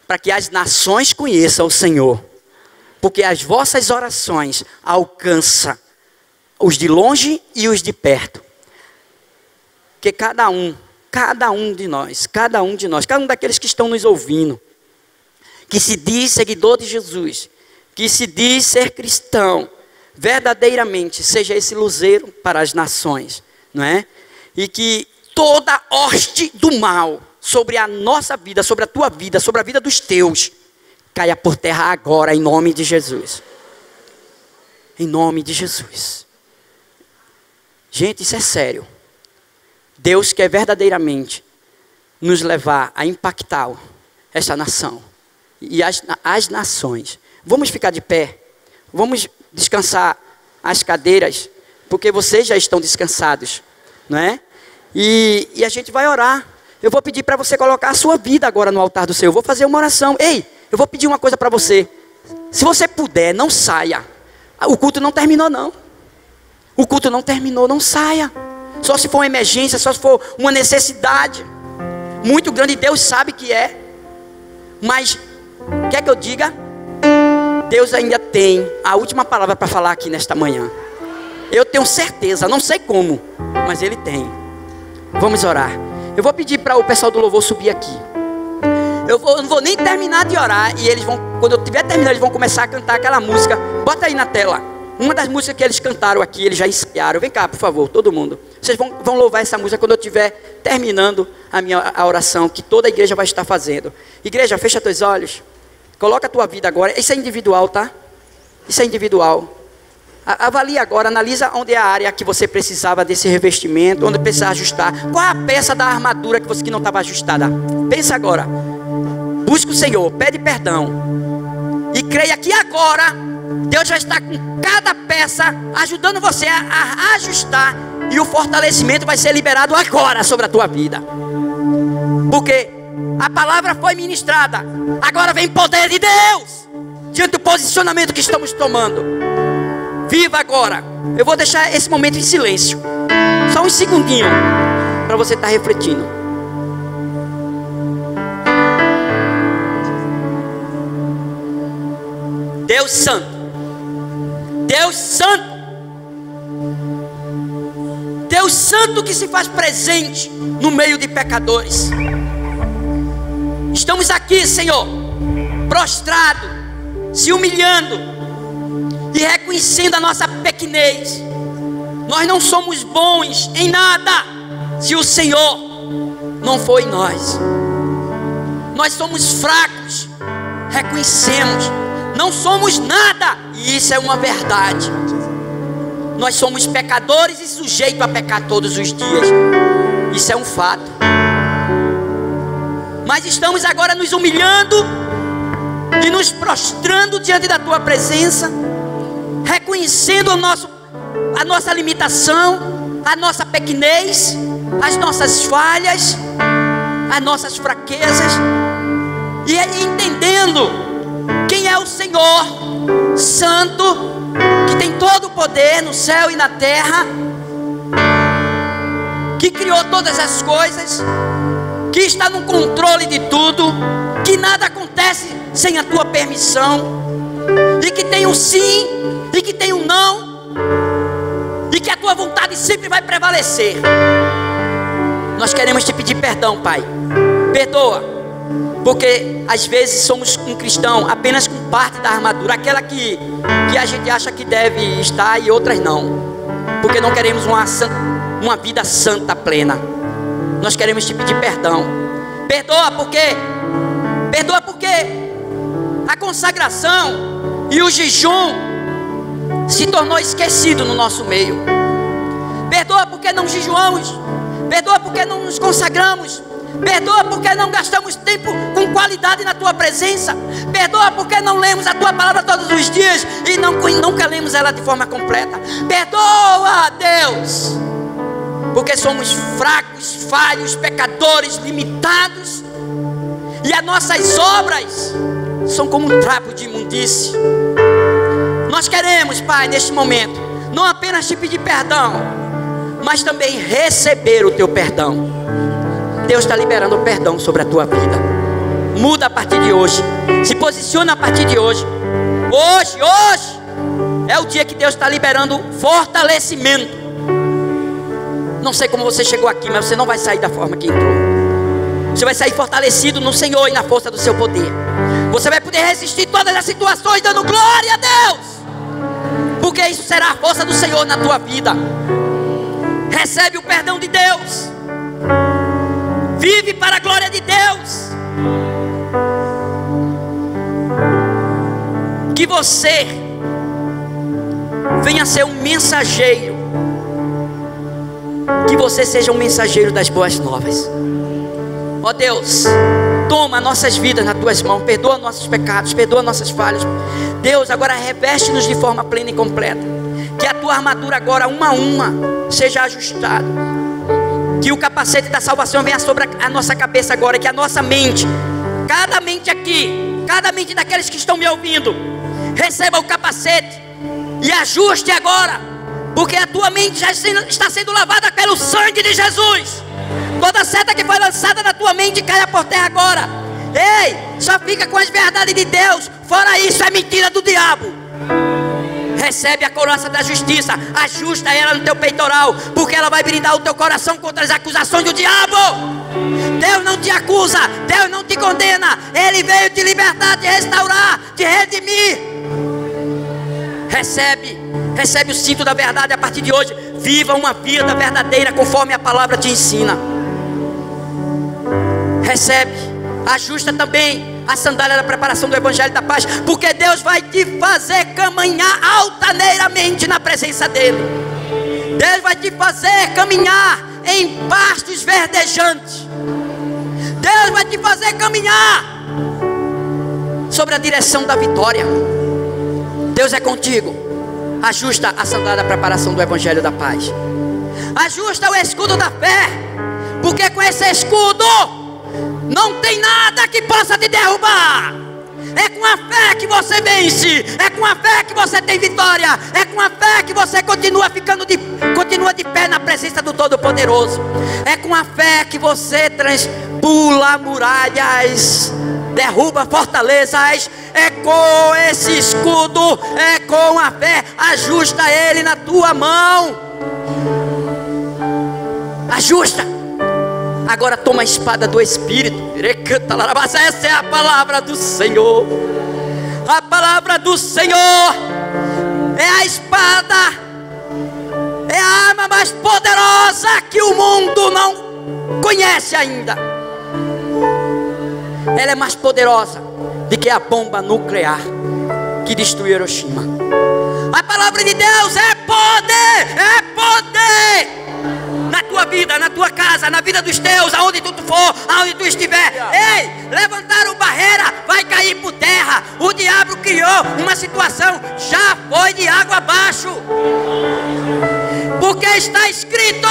Para que as nações conheçam o Senhor. Porque as vossas orações alcançam os de longe e os de perto. Que cada um de nós, cada um daqueles que estão nos ouvindo, que se diz seguidor de Jesus, que se diz ser cristão, verdadeiramente seja esse luzeiro para as nações, não é? E que toda hoste do mal sobre a nossa vida, sobre a tua vida, sobre a vida dos teus, caia por terra agora, em nome de Jesus. Em nome de Jesus. Gente, isso é sério. Deus quer verdadeiramente nos levar a impactar esta nação e as nações. Vamos ficar de pé. Vamos descansar as cadeiras, porque vocês já estão descansados, não é? E a gente vai orar. Eu vou pedir para você colocar a sua vida agora no altar do Senhor. Eu vou fazer uma oração. Ei, eu vou pedir uma coisa para você. Se você puder, não saia. O culto não terminou não. O culto não terminou, não saia. Só se for uma emergência, só se for uma necessidade muito grande, Deus sabe que é. Mas, quer que eu diga? Deus ainda tem a última palavra para falar aqui nesta manhã. Eu tenho certeza, não sei como, mas Ele tem. Vamos orar. Eu vou pedir para o pessoal do louvor subir aqui. Eu não vou nem terminar de orar. E eles vão, quando eu estiver terminando, eles vão começar a cantar aquela música. Bota aí na tela. Uma das músicas que eles cantaram aqui, eles já ensaiaram. Vem cá, por favor, todo mundo. Vocês vão louvar essa música quando eu estiver terminando a oração que toda a igreja vai estar fazendo. Igreja, fecha teus olhos. Coloca a tua vida agora. Isso é individual, tá? Isso é individual. Avalie agora, analisa onde é a área que você precisava desse revestimento, onde precisa ajustar. Qual é a peça da armadura que não estava ajustada? Pensa agora. Busca o Senhor, pede perdão. E creia que agora Deus já está com cada peça ajudando você a ajustar. E o fortalecimento vai ser liberado agora sobre a tua vida. Porque a palavra foi ministrada. Agora vem poder de Deus diante do posicionamento que estamos tomando. Viva agora. Eu vou deixar esse momento em silêncio. Só um segundinho para você estar refletindo. Deus Santo. Deus Santo. Deus Santo que se faz presente no meio de pecadores. Estamos aqui, Senhor, prostrado, se humilhando e reconhecendo a nossa pequenez, Nós não somos bons em nada se o Senhor não for em nós. Nós somos fracos, reconhecemos. Não somos nada, e isso é uma verdade. Nós somos pecadores e sujeitos a pecar todos os dias. Isso é um fato. Mas estamos agora nos humilhando e nos prostrando diante da tua presença, reconhecendo a nossa limitação, a nossa pequenez, as nossas falhas, as nossas fraquezas, e entendendo quem é o Senhor Santo, que tem todo o poder no céu e na terra, que criou todas as coisas, que está no controle de tudo, que nada acontece sem a tua permissão, e que tem um sim, e que tem um não, e que a tua vontade sempre vai prevalecer. Nós queremos te pedir perdão, Pai. Perdoa, porque às vezes somos um cristão apenas com parte da armadura, aquela que a gente acha que deve estar e outras não, porque não queremos uma vida santa plena. Nós queremos te pedir perdão. Perdoa porque a consagração e o jejum se tornou esquecido no nosso meio. Perdoa porque não jejuamos. Perdoa porque não nos consagramos. Perdoa porque não gastamos tempo com qualidade na tua presença. Perdoa porque não lemos a tua palavra todos os dias e nunca lemos ela de forma completa. Perdoa, Deus, porque somos fracos, falhos, pecadores, limitados, e as nossas obras são como um trapo de imundície. Nós queremos, Pai, neste momento, não apenas te pedir perdão, mas também receber o teu perdão. Deus está liberando o perdão sobre a tua vida. Muda a partir de hoje. Se posiciona a partir de hoje. Hoje é o dia que Deus está liberando fortalecimento. Não sei como você chegou aqui, mas você não vai sair da forma que entrou. Você vai sair fortalecido no Senhor e na força do seu poder. Você vai poder resistir todas as situações dando glória a Deus, porque isso será a força do Senhor na tua vida. Recebe o perdão de Deus. Vive para a glória de Deus. Que você venha ser um mensageiro. Que você seja um mensageiro das boas novas. Ó Deus, toma nossas vidas nas tuas mãos. Perdoa nossos pecados, perdoa nossas falhas. Deus, agora reveste-nos de forma plena e completa. Que a tua armadura agora, uma a uma, seja ajustada. Que o capacete da salvação venha sobre a nossa cabeça agora. Que a nossa mente, cada mente aqui, cada mente daqueles que estão me ouvindo, receba o capacete e ajuste agora, porque a tua mente já está sendo lavada pelo sangue de Jesus. Toda seta que foi lançada na tua mente caia por terra agora. Ei, só fica com as verdades de Deus. Fora isso é mentira do diabo. Recebe a coroa da justiça, ajusta ela no teu peitoral, porque ela vai brindar o teu coração contra as acusações do diabo. Deus não te acusa, Deus não te condena. Ele veio te libertar, te restaurar, te redimir. Recebe o cinto da verdade a partir de hoje. Viva uma vida verdadeira conforme a palavra te ensina. Recebe, ajusta também a sandália da preparação do Evangelho da Paz, porque Deus vai te fazer caminhar altaneiramente na presença dEle. Deus vai te fazer caminhar em pastos verdejantes. Deus vai te fazer caminhar sobre a direção da vitória. Deus é contigo. Ajusta a sandália da preparação do Evangelho da Paz. Ajusta o escudo da fé, porque com esse escudo não tem nada que possa te derrubar. É com a fé que você vence. É com a fé que você tem vitória. É com a fé que você continua de pé na presença do Todo-Poderoso. É com a fé que você pula muralhas, derruba fortalezas. É com esse escudo, é com a fé. Ajusta ele na tua mão. Ajusta. Agora toma a espada do Espírito. Essa é a palavra do Senhor. A palavra do Senhor é a espada É a arma mais poderosa que o mundo não conhece ainda. Ela é mais poderosa do que a bomba nuclear que destruiu Hiroshima. A palavra de Deus é poder, é poder. Na tua vida, na tua casa, na vida dos teus, aonde tu for, aonde tu estiver. Ei, levantaram barreira, vai cair por terra. O diabo criou uma situação, já foi de água abaixo. Porque está escrito: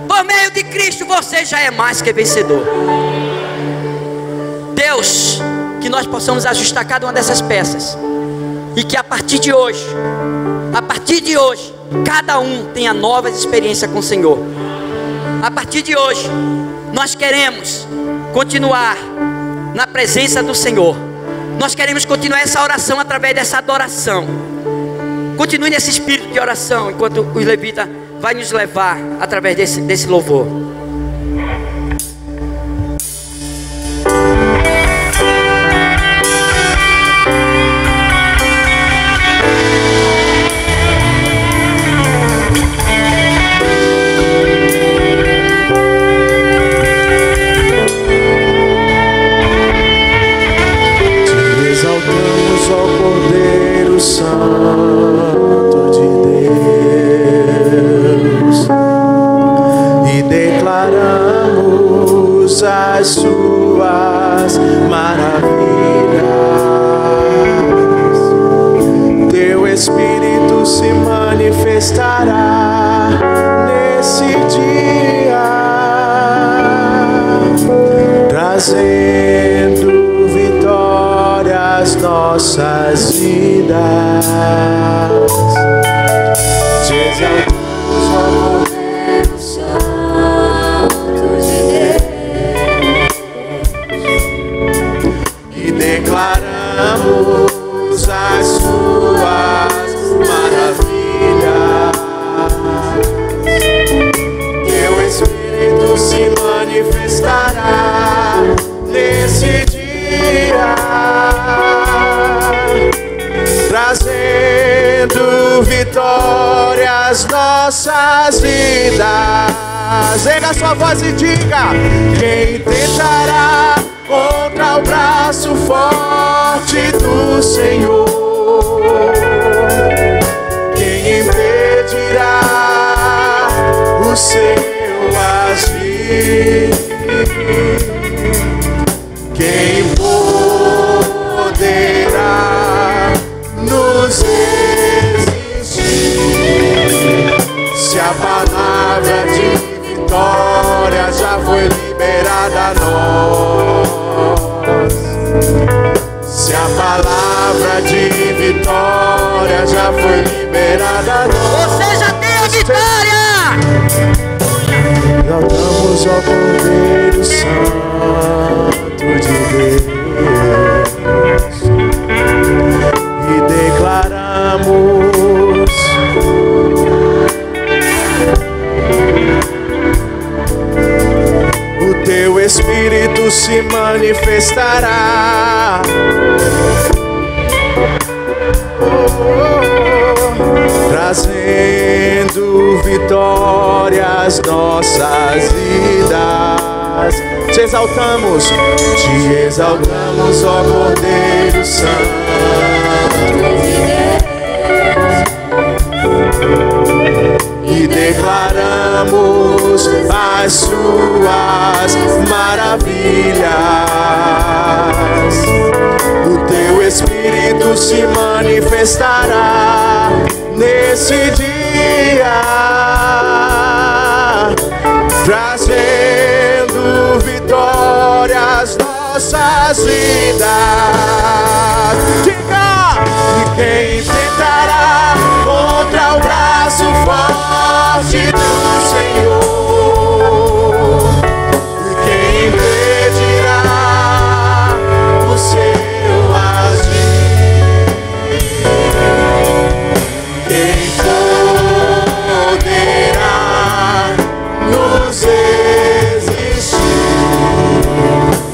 por meio de Cristo você já é mais que vencedor. Deus, que nós possamos ajustar cada uma dessas peças, e que a partir de hoje, cada um tenha novas experiências com o Senhor. A partir de hoje, nós queremos continuar na presença do Senhor. Nós queremos continuar essa oração através dessa adoração. Continue nesse espírito de oração, enquanto o levita vai nos levar através desse louvor. Santo de Deus, e declaramos as suas maravilhas. Teu Espírito se manifestará nesse dia, trazendo vitória às nossas vidas. Te exaltamos, ó Cordeiro Santo de Deus, e declaramos as suas maravilhas. Teu Espírito se manifestará nesse dia, trazendo vitória às nossas vidas. Erga sua voz e diga: quem tentará contra o braço forte do Senhor? Quem impedirá o seu agir? Quem poderá nos resistir? Se a palavra de vitória já foi liberada a nós, se a palavra de vitória já foi liberada a nós, você já tem a vitória. Exaltamos ao Cordeiro Santo de Deus e declaramos o teu Espírito se manifestará, trazendo vitória às nossas vidas. Te exaltamos, ó Cordeiro Santo de Deus, e declaramos as suas maravilhas. O teu Espírito se manifestará nesse dia, trazendo vitória às nossas vidas. Diga! E quem tentará contra o braço forte do Senhor? E quem impedirá o seu agir? Quem poderá nos resistir?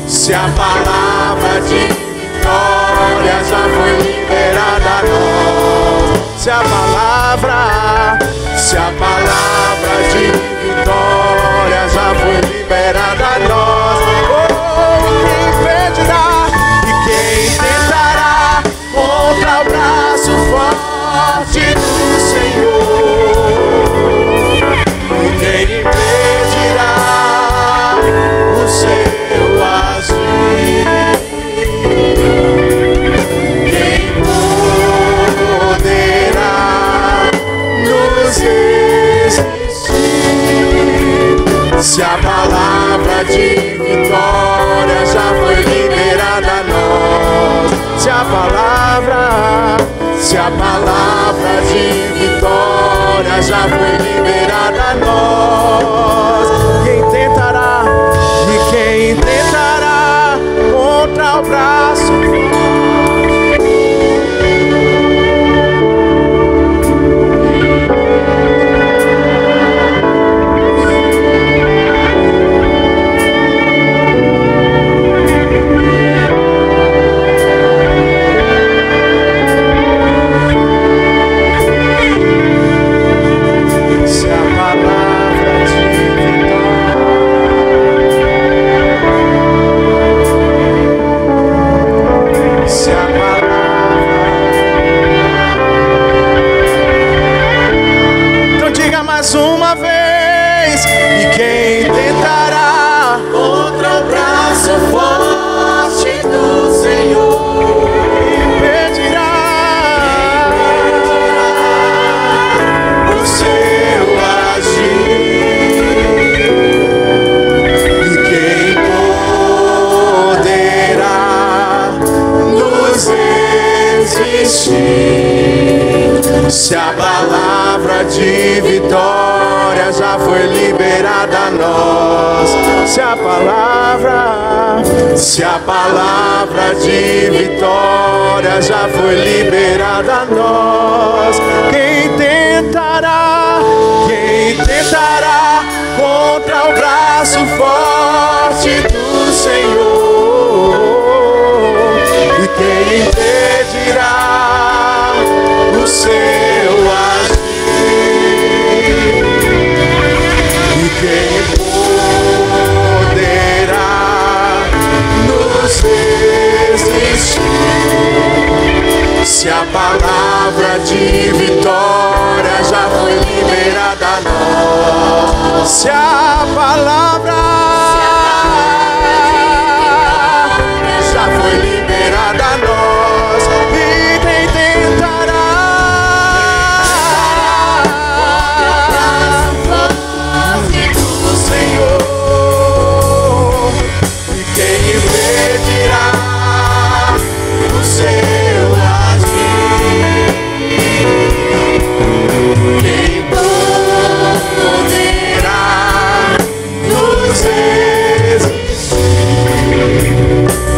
Se a palavra de vitória já foi liberada a nós, se a palavra de vitória já foi liberada a nós, quem impedirá e quem tentará contra o braço forte do Senhor? E quem impedirá o seu agir? Quem poderá nos resistir? Se a palavra de vitória já foi liberada a nós, se a palavra de vitória já foi liberada a nós, quem tentará contra o braço? Mais uma vez, e quem tentará contra o braço forte do Senhor impedirá o seu agir? E quem poderá nos resistir? Se a palavra de vitória já foi liberada a nós, se a palavra de vitória já foi liberada a nós, quem tentará contra o braço forte do Senhor? E quem impedirá o seu agir? E quem poderá nos resistir? Se a palavra de vitória já foi liberada a nós, se a palavra já foi liberada a nós, e quem tentará do Senhor? E quem impedirá o seu agir? Quem poderá nos resistir?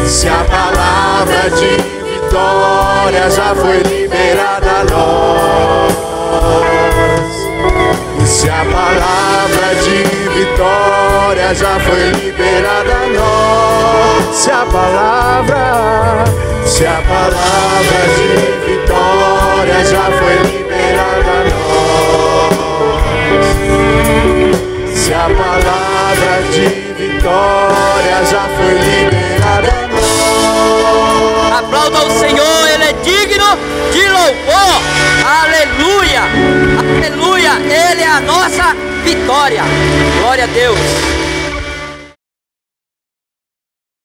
Se a palavra de vitória já foi liberada a nós, e se a palavra de vitória já foi liberada a nós, se a palavra de vitória já foi liberada a nós, se a palavra de vitória já foi liberada a nós. Aplauda o Senhor, Ele é digno de louvor. Aleluia, aleluia, Ele é a nossa vitória. Glória a Deus.